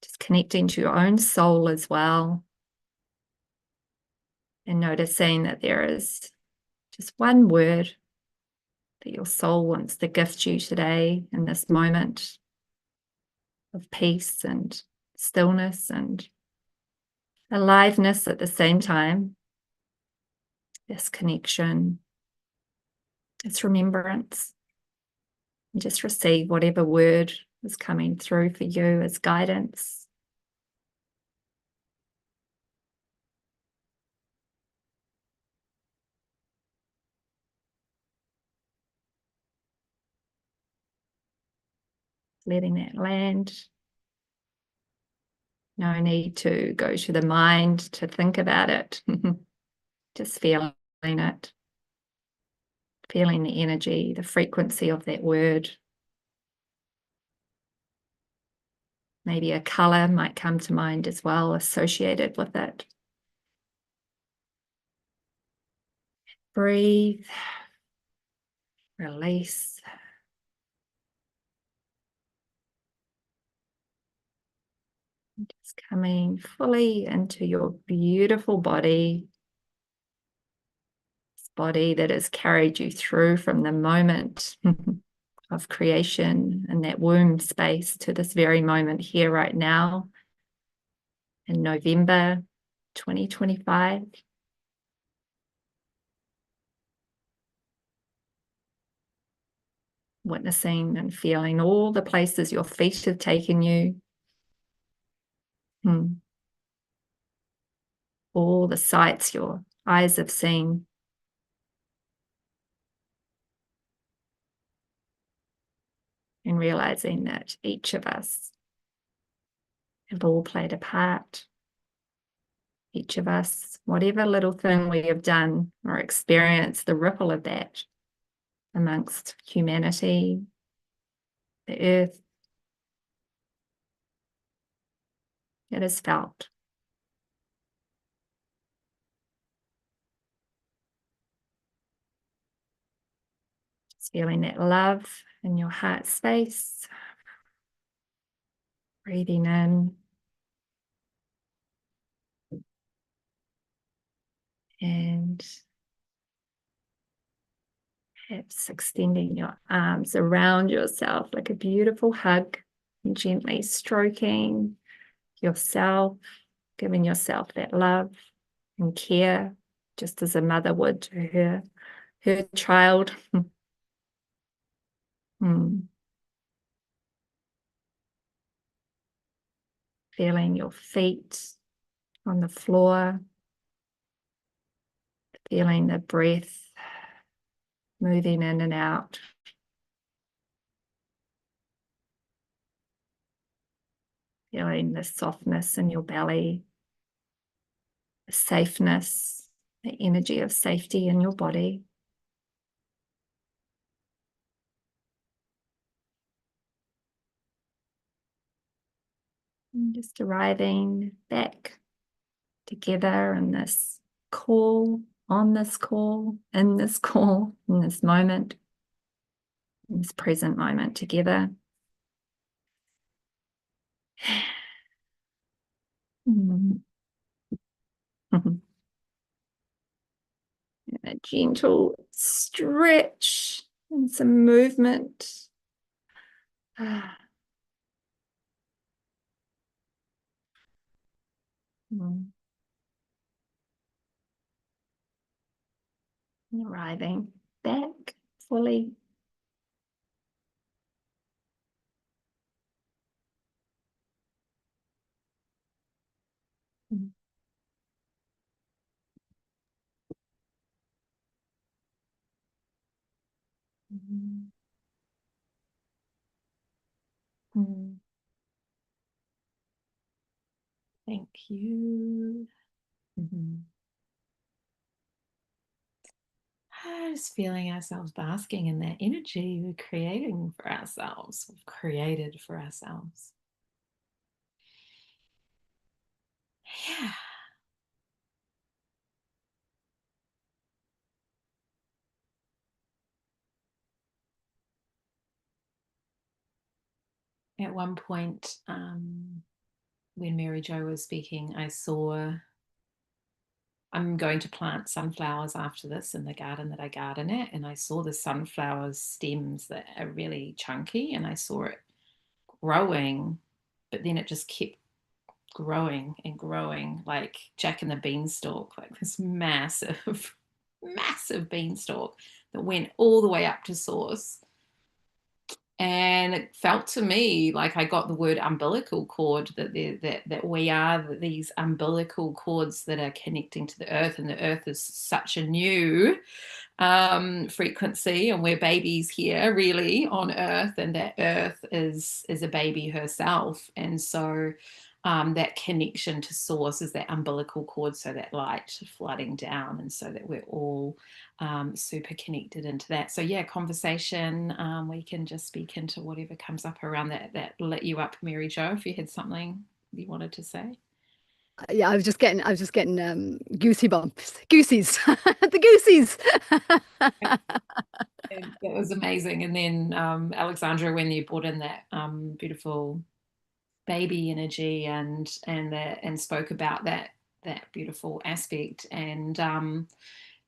just connecting to your own soul as well. And noticing that there is just one word that your soul wants to gift you today in this moment of peace and stillness and aliveness at the same time. This connection, this remembrance. And just receive whatever word is coming through for you as guidance. Letting that land. No need to go to the mind to think about it. Just feeling it. Feeling the energy, the frequency of that word. Maybe a color might come to mind as well, associated with it. Breathe. Release. Just coming fully into your beautiful body. This body that has carried you through from the moment of creation and that womb space to this very moment here right now in November 2025. Witnessing and feeling all the places your feet have taken you. All the sights your eyes have seen. And realizing that each of us have all played a part. Each of us, whatever little thing we have done or experienced, the ripple of that amongst humanity, the earth, it is felt. Just feeling that love in your heart space. Breathing in. And perhaps extending your arms around yourself like a beautiful hug and gently stroking yourself, giving yourself that love and care, just as a mother would to her child. Feeling your feet on the floor, feeling the breath moving in and out. Feeling the softness in your belly, the safeness, the energy of safety in your body. And just arriving back together in this call, on this call, in this call, in this moment, in this present moment together. Mm. And a gentle stretch and some movement. Mm. Arriving back fully. Mm. Mm. Mm. Thank you. Mm-hmm. Just feeling ourselves basking in that energy we're creating for ourselves, we've created for ourselves. Yeah. At one point, when Mary Jo was speaking, I'm going to plant sunflowers after this in the garden that I garden at, and I saw the sunflower stems that are really chunky, and I saw it growing, but then it just kept growing and growing like Jack and the Beanstalk, like this massive, massive beanstalk that went all the way up to source. And it felt to me like I got the word umbilical cord, that we are these umbilical cords that are connecting to the earth, and the earth is such a new frequency, and we're babies here really on earth, and that earth is a baby herself. And so that connection to source is that umbilical cord, so that light flooding down, and so that we're all super connected into that. So yeah, conversation, we can just speak into whatever comes up around that lit you up, Mary Jo, if you had something you wanted to say. Yeah, I was just getting goosey bumps, goosies, the goosies. That was amazing. And then Alexandra, when you brought in that beautiful baby energy and spoke about that beautiful aspect, and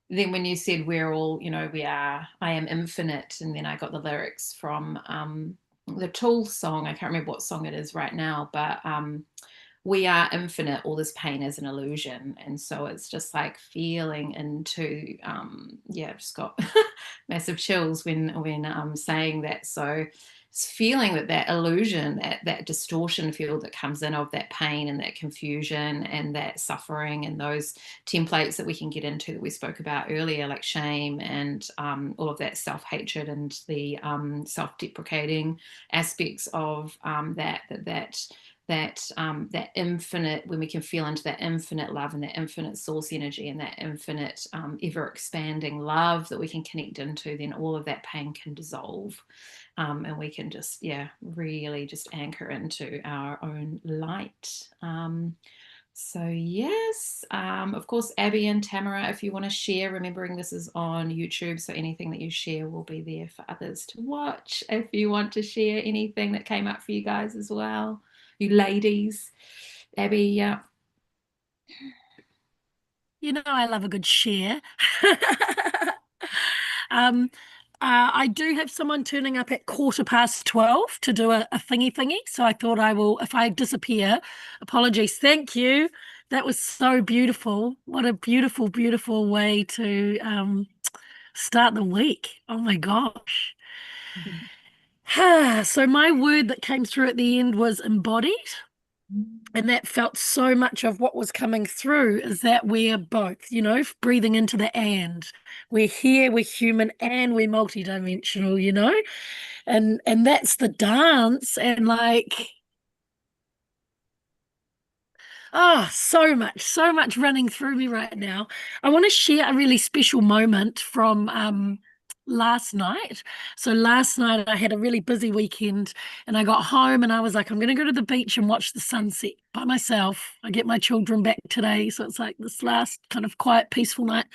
then when you said we're all, I am infinite, and then I got the lyrics from the Tool song. I can't remember what song it is right now, but we are infinite, all this pain is an illusion. And so it's just like feeling into just got massive chills when I'm saying that. So it's feeling that illusion, that distortion field that comes in of that pain and that confusion and that suffering, and those templates that we can get into that we spoke about earlier, like shame and all of that self-hatred and the self-deprecating aspects of that infinite, when we can feel into that infinite love and that infinite source energy and that infinite ever expanding love that we can connect into, then all of that pain can dissolve, and we can just really just anchor into our own light. So yes, of course, Abby and Tamara, if you want to share, remembering this is on YouTube, so anything that you share will be there for others to watch. If you want to share anything that came up for you guys as well, you ladies. Abby, yeah. I love a good share. I do have someone turning up at 12:15 to do a thingy. So I thought I will, if I disappear, apologies. Thank you. That was so beautiful. What a beautiful, beautiful way to start the week. Oh my gosh. So my word that came through at the end was embodied. And that felt so much of what was coming through, is that we're both, breathing into the and. We're here, we're human, and we're multidimensional, and that's the dance. And so much running through me right now. I want to share a really special moment from last night. So last night I had a really busy weekend, and I got home and I was like, I'm going to go to the beach and watch the sunset by myself. I get my children back today, so it's like this last kind of quiet, peaceful night.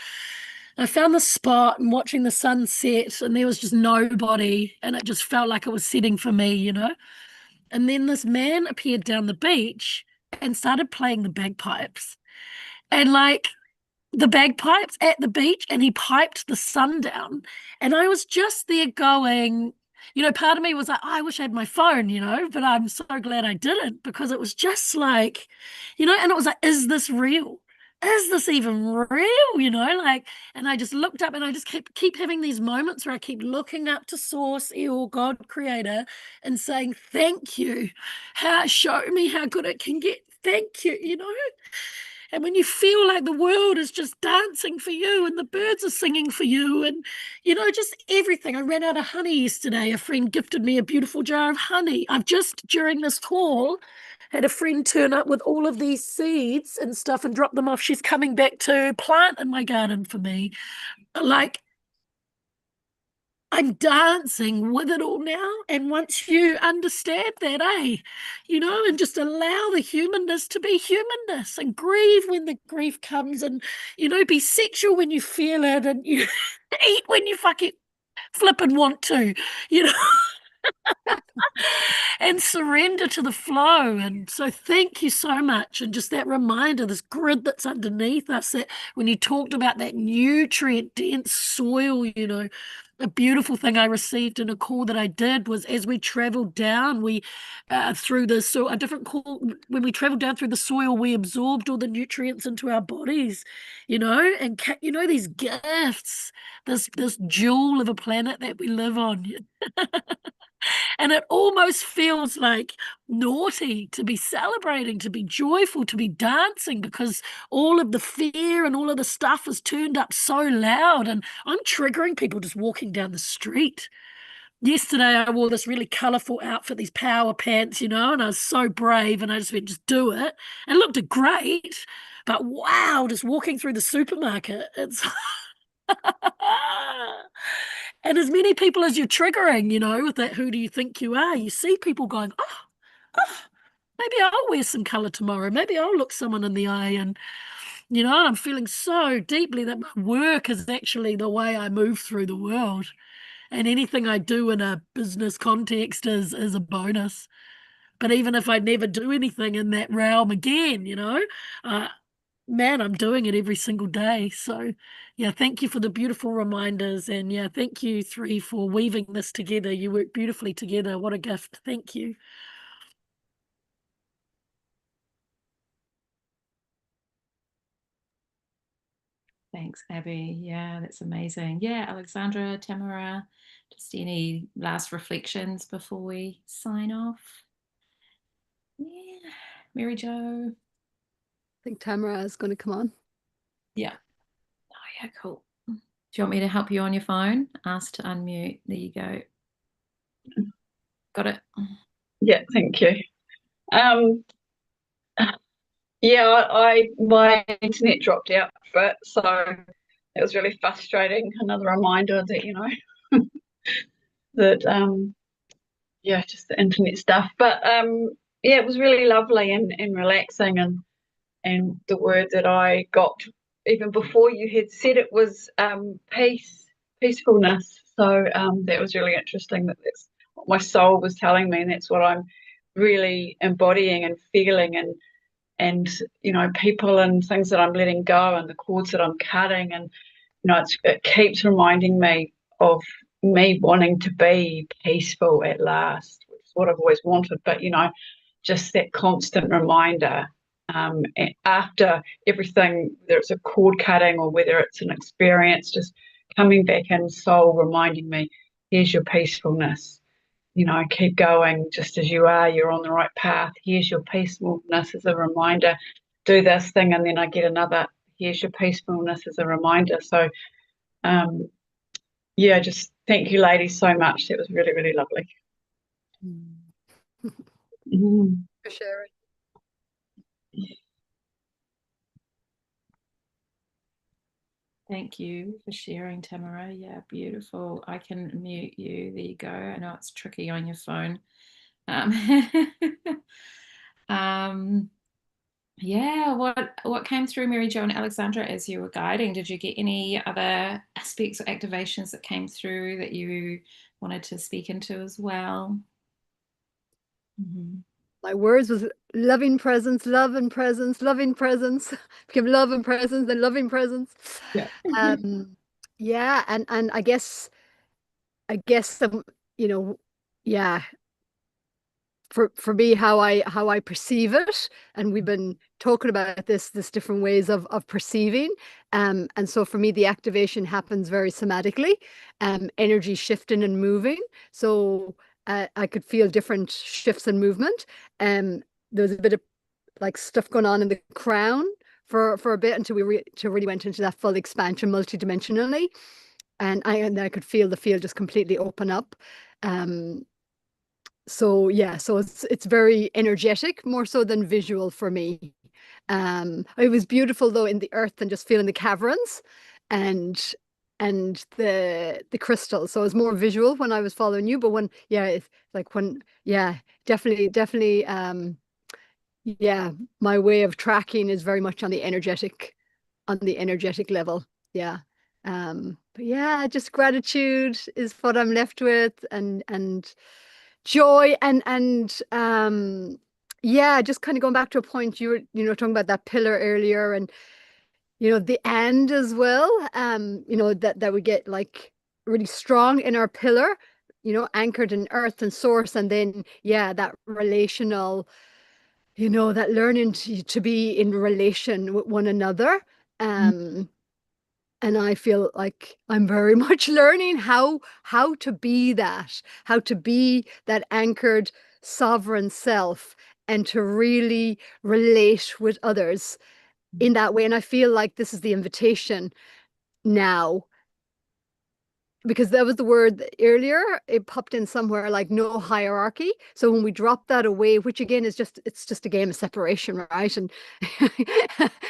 I found the spot and watching the sunset, and there was just nobody, and it just felt like it was setting for me. And then this man appeared down the beach and started playing the bagpipes. And like the bagpipes at the beach, and he piped the sun down. And I was just there going, you know, part of me was like, I wish I had my phone, you know, but I'm so glad I didn't, because it was just like, you know, and it was like, is this real? Is this even real? You know, like, and I just looked up and I just keep having these moments where I keep looking up to Source, or God, Creator, and saying, thank you. Show me how good it can get. Thank you, you know. And when you feel like the world is just dancing for you and the birds are singing for you, and, you know, just everything. I ran out of honey yesterday. A friend gifted me a beautiful jar of honey. I've just, during this call, had a friend turn up with all of these seeds and stuff and drop them off. She's coming back to plant in my garden for me. Like, I'm dancing with it all now. And once you understand that, you know, and just allow the humanness to be humanness, and grieve when the grief comes, and, you know, be sexual when you feel it, and you eat when you fucking flip and want to, you know. And surrender to the flow. And so thank you so much. And just that reminder, this grid that's underneath us, that when you talked about that nutrient dense soil, you know, a beautiful thing I received in a call that I did was, as we traveled down, we through the soil, a different call, when we traveled down through the soil, we absorbed all the nutrients into our bodies, you know, and you know, these gifts, this jewel of a planet that we live on. And it almost feels like naughty to be celebrating, to be joyful, to be dancing, because all of the fear and all of the stuff is turned up so loud. And I'm triggering people just walking down the street. Yesterday, I wore this really colourful outfit, these power pants, you know, and I was so brave, and I just went, just do it. And it looked great. But wow, just walking through the supermarket, it's and as many people as you're triggering, you know, with that, who do you think you are? You see people going, oh, maybe I'll wear some colour tomorrow. Maybe I'll look someone in the eye. And, you know, I'm feeling so deeply that my work is actually the way I move through the world. And anything I do in a business context is a bonus. But even if I never do anything in that realm again, you know, man, I'm doing it every single day. So, yeah, thank you for the beautiful reminders. And yeah, thank you three for weaving this together. You work beautifully together. What a gift. Thank you. Thanks, Abby. Yeah, that's amazing. Yeah, Alexandra, Tamara, just any last reflections before we sign off? Yeah, Mary Jo. I think Tamara is going to come on. Yeah. Oh, yeah, cool. Do you want me to help you on your phone? Ask to unmute. There you go. Got it. Yeah, thank you. Yeah, my internet dropped out for it, so it was really frustrating. Another reminder that, you know, that yeah, just the internet stuff. But yeah, it was really lovely and relaxing, and the word that I got even before you had said it was peacefulness. So that was really interesting. That's what my soul was telling me, and that's what I'm really embodying and feeling, and you know, people and things that I'm letting go, and the cords that I'm cutting, and you know, it keeps reminding me of me wanting to be peaceful at last, which is what I've always wanted. But you know, just that constant reminder after everything, whether it's a cord cutting or whether it's an experience, just coming back in soul, reminding me, here's your peacefulness. You know, keep going just as you are. You're on the right path. Here's your peacefulness as a reminder. Do this thing, and then I get another. Here's your peacefulness as a reminder. So, yeah, just thank you, ladies, so much. That was really, really lovely. For sharing. Thank you for sharing, Tamara. Yeah, beautiful. I can mute you. There you go. I know it's tricky on your phone. Yeah, what came through, Mary Jo and Alexandra, as you were guiding? Did you get any other aspects or activations that came through that you wanted to speak into as well? My words was loving presence, love and presence, loving presence. Became love and presence, then loving presence. Yeah. Yeah, and I guess you know, yeah, for me how I perceive it, and we've been talking about this different ways of perceiving, and so for me the activation happens very somatically, energy shifting and moving. So I could feel different shifts and movement. There was a bit of like stuff going on in the crown for a bit until we really went into that full expansion multidimensionally, and I could feel the field just completely open up. So yeah, so it's very energetic, more so than visual for me. It was beautiful though in the earth and just feeling the caverns and the crystals. So it was more visual when I was following you, but when it's like when definitely yeah, my way of tracking is very much on the energetic level. Yeah. But yeah, just gratitude is what I'm left with, and joy, and yeah, just kind of going back to a point you were talking about that pillar earlier, and the and as well, that we get like really strong in our pillar, anchored in earth and source, and then that relational, that learning to be in relation with one another. And I feel like I'm very much learning how to be that anchored sovereign self, and to really relate with others in that way. And I feel like this is the invitation now, because that was the word earlier, it popped in somewhere, like no hierarchy. So when we drop that away, which again is it's just a game of separation, right? And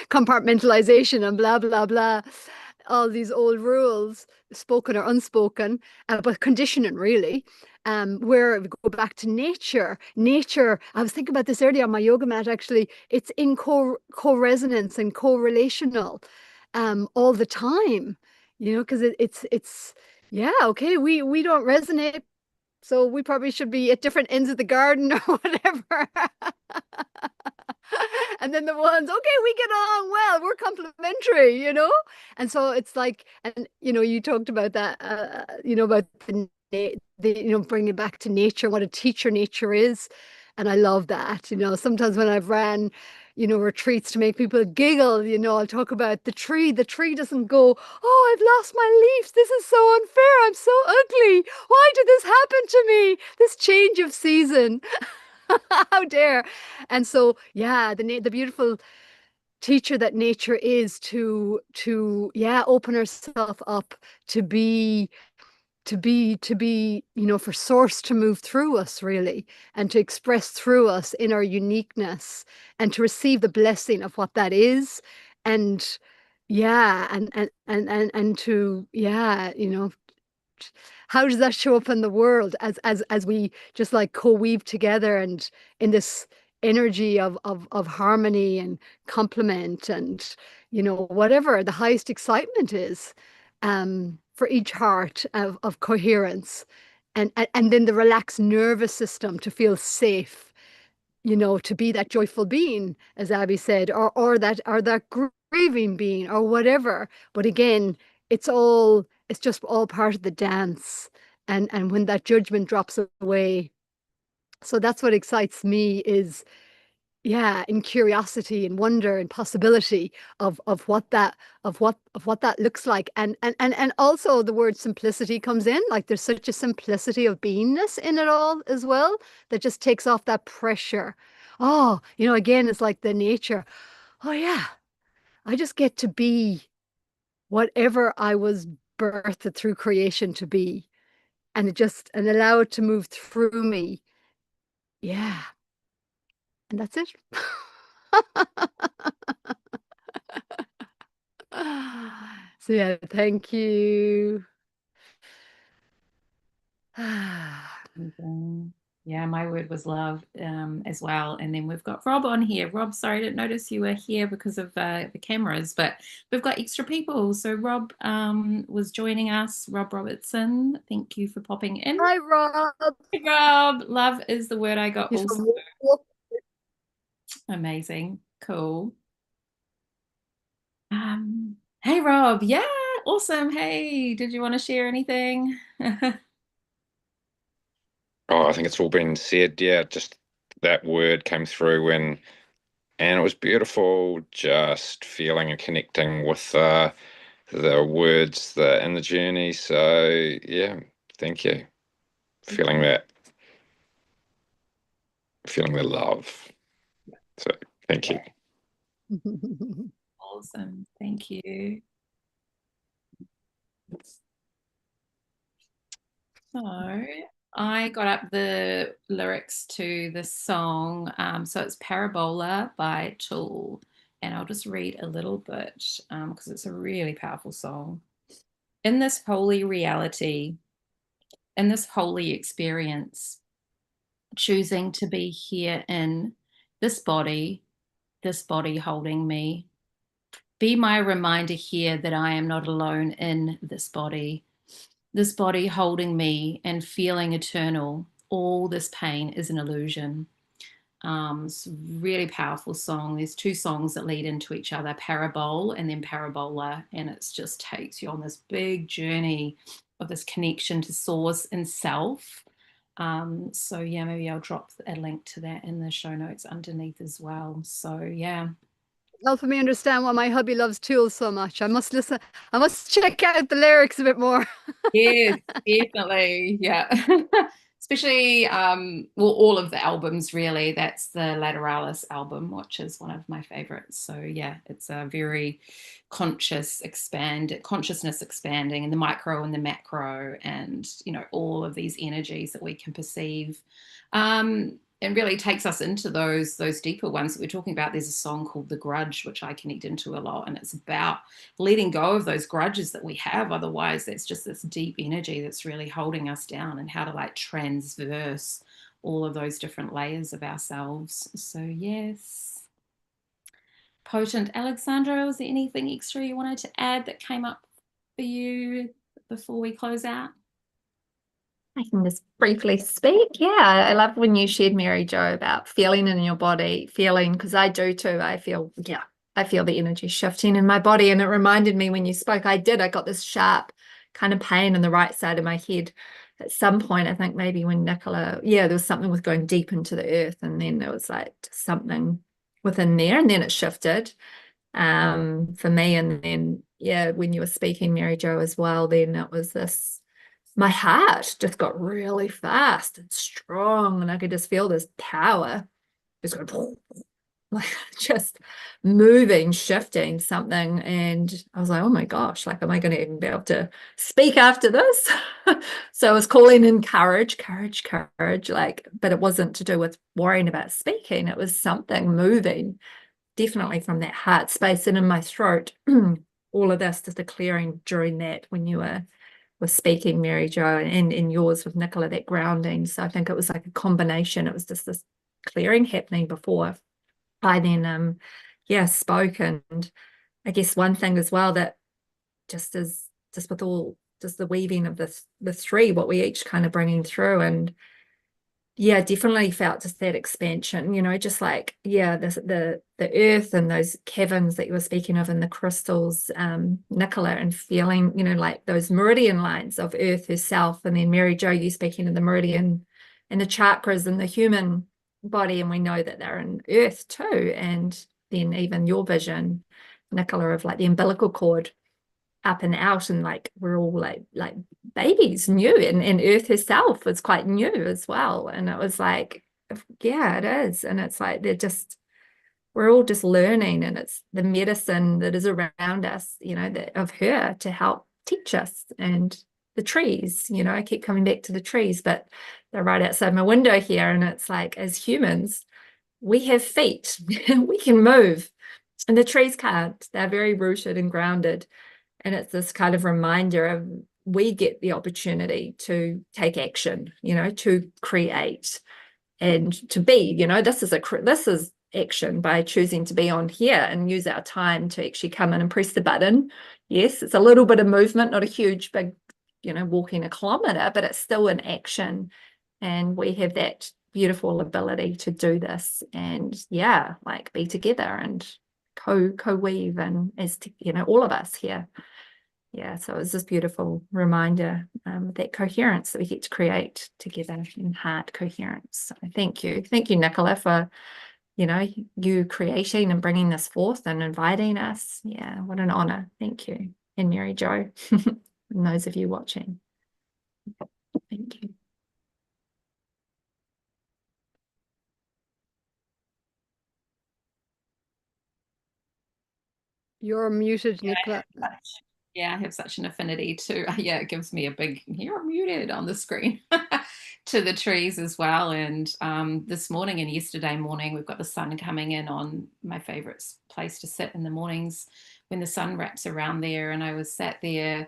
compartmentalization and blah blah blah, all these old rules, spoken or unspoken, but conditioning really. Where we go back to nature. I was thinking about this earlier on my yoga mat, actually. It's in co-resonance and co-relational all the time, because it's yeah, okay, we don't resonate, so we probably should be at different ends of the garden or whatever. And then the ones, okay, we get along well, we're complementary, and so it's like, and you talked about that, about bringing it back to nature, what a teacher nature is. And I love that. Sometimes when I've ran retreats to make people giggle, I'll talk about the tree. The tree doesn't go, oh, I've lost my leaves, this is so unfair, I'm so ugly, why did this happen to me, this change of season. How dare. And so the beautiful teacher that nature is, to open herself up to be for source to move through us, really, and to express through us in our uniqueness, and to receive the blessing of what that is. And and to how does that show up in the world as we just like co-weave together, and in this energy of harmony and complement, and whatever the highest excitement is, for each heart of coherence, and then the relaxed nervous system to feel safe, to be that joyful being, as Abby said, or that grieving being, or whatever. But again, it's just all part of the dance. And when that judgment drops away, so that's what excites me, is in curiosity and wonder and possibility of what that looks like. And also the word simplicity comes in. Like there's such a simplicity of beingness in it all as well, that just takes off that pressure. Oh, again, it's like the nature. Oh yeah, I just get to be whatever I was birthed through creation to be, and allow it to move through me. Yeah. And that's it. So yeah, thank you. Okay. Yeah, my word was love as well. And then we've got Rob on here. Rob, sorry, I didn't notice you were here because of the cameras, but we've got extra people. So Rob was joining us, Rob Robertson. Thank you for popping in. Hi, Rob. Hey, Rob, love is the word I got He's also. from Amazing, cool. Hey, Rob, yeah, awesome. Hey, did you want to share anything? Oh, I think it's all been said. Yeah, just that word came through and it was beautiful. Just feeling and connecting with the words that in the journey. So yeah, thank you. Feeling the love. So thank you. Awesome, thank you. So I got up the lyrics to this song. So it's Parabola by Qhht. And I'll just read a little bit because it's a really powerful song. In this holy reality, in this holy experience, choosing to be here in this body holding me. Be my reminder here that I am not alone in this body holding me and feeling eternal. All this pain is an illusion. It's a really powerful song. There's two songs that lead into each other, Parabole and then Parabola, and it just takes you on this big journey of this connection to source and self. So yeah, maybe I'll drop a link to that in the show notes underneath as well. So yeah. Helping me understand why my hubby loves Tool so much. I must listen. I must check out the lyrics a bit more. Yes, definitely. Yeah. Especially well, all of the albums really. That's the Lateralis album, which is one of my favorites. So yeah, it's a very consciousness expanding, and the micro and the macro, and all of these energies that we can perceive. And really takes us into those deeper ones that we're talking about. There's a song called The Grudge, which I connect into a lot, and it's about letting go of those grudges that we have. Otherwise, that's just this deep energy that's really holding us down, and how to like transverse all of those different layers of ourselves. So yes. Potent. Alexandra, was there anything extra you wanted to add that came up for you before we close out? I can just briefly speak. Yeah, I love when you shared, Mary Jo, about feeling in your body, because I do too. I feel the energy shifting in my body. And it reminded me when you spoke, I got this sharp kind of pain in the right side of my head at some point. I think maybe when Nicola, there was something with going deep into the earth, and then there was like something within there, and then it shifted for me. And then, when you were speaking, Mary Jo, as well, then it was this, my heart just got really fast and strong, and I could just feel this power just going, like just moving, shifting something. And I was like, oh my gosh, like, am I going to even be able to speak after this? So I was calling in courage, like, but it wasn't to do with worrying about speaking. It was something moving, definitely from that heart space and in my throat. All of this just a clearing during that, when you were speaking, Mary Jo, and in yours with Nicola, that grounding. So I think it was like a combination. It was just this clearing happening before I then spoke. And I guess one thing as well that just with all just the weaving of the three, what we each kind of bringing through, and definitely felt just that expansion, just like, the earth and those caverns that you were speaking of, and the crystals, Nicola, and feeling, like those meridian lines of earth herself. And then Mary Jo, you speaking of the meridian and the chakras and the human body, and we know that they're in earth too. And then even your vision, Nicola, of like the umbilical cord up and out, and like we're all like babies, new, and earth herself was quite new as well. And it was like, it is. And it's like we're all just learning, and it's the medicine that is around us, of her to help teach us. And the trees, I keep coming back to the trees, but they're right outside my window here. And it's like, as humans, we have feet, we can move, and the trees can't. They're very rooted and grounded. And it's this kind of reminder of, we get the opportunity to take action, you know, to create and to be, you know, this is action by choosing to be on here and use our time to actually come in and press the button. Yes, it's a little bit of movement, not a huge big, you know, walking a kilometer, but it's still an action. And we have that beautiful ability to do this and yeah, like be together and co-weave, and as you know, all of us here. Yeah, so it's this beautiful reminder, that coherence that we get to create together in heart coherence. So thank you, Nicola, for, you know, you creating and bringing this forth and inviting us. Yeah, what an honor. Thank you. And Mary Jo, and those of you watching. Thank you. You're muted, Nicola. Yeah, I have such an affinity to, yeah, it gives me a big, you're muted on the screen, to the trees as well. And this morning and yesterday morning, we've got the sun coming in on my favorite place to sit in the mornings when the sun wraps around there. And I was sat there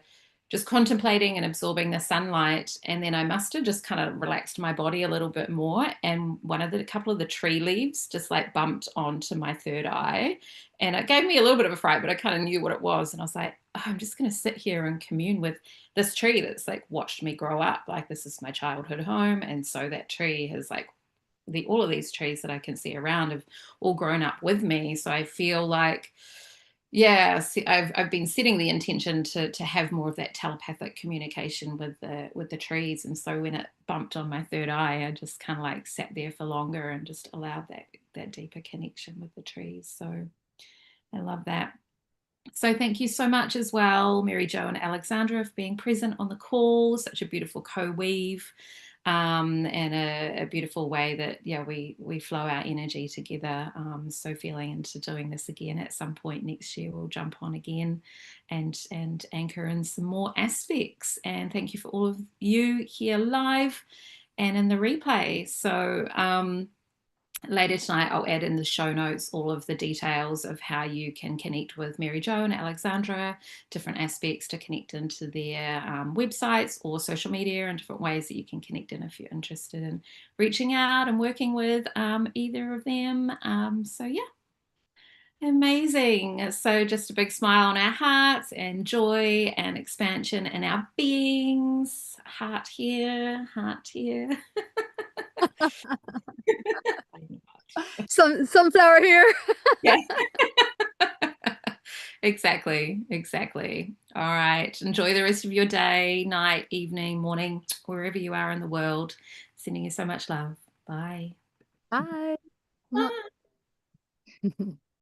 just contemplating and absorbing the sunlight. And then I must have just kind of relaxed my body a little bit more. And a couple of the tree leaves just like bumped onto my third eye. And it gave me a little bit of a fright, but I kind of knew what it was. And I was like, oh, I'm just going to sit here and commune with this tree that's like watched me grow up. Like, this is my childhood home. And so that tree has like all of these trees that I can see around have all grown up with me. So I feel like, yeah, I've been setting the intention to have more of that telepathic communication with the trees. And so when it bumped on my third eye, I just kind of like sat there for longer and just allowed that deeper connection with the trees. So I love that. So thank you so much as well, Mary Jo and Alexandra, for being present on the call. Such a beautiful co-weave, and a beautiful way that, yeah, we flow our energy together. So feeling into doing this again at some point next year. We'll jump on again and anchor in some more aspects. And thank you for all of you here live and in the replay. So later tonight, I'll add in the show notes all of the details of how you can connect with Mary Jo and Alexandra, different aspects to connect into their websites or social media, and different ways that you can connect in if you're interested in reaching out and working with either of them. So yeah, amazing. So just a big smile on our hearts and joy and expansion in our beings. Heart here, heart here. Sunflower here. Yeah. Exactly. All right. Enjoy the rest of your day, night, evening, morning, wherever you are in the world. Sending you so much love. Bye. Bye. Bye.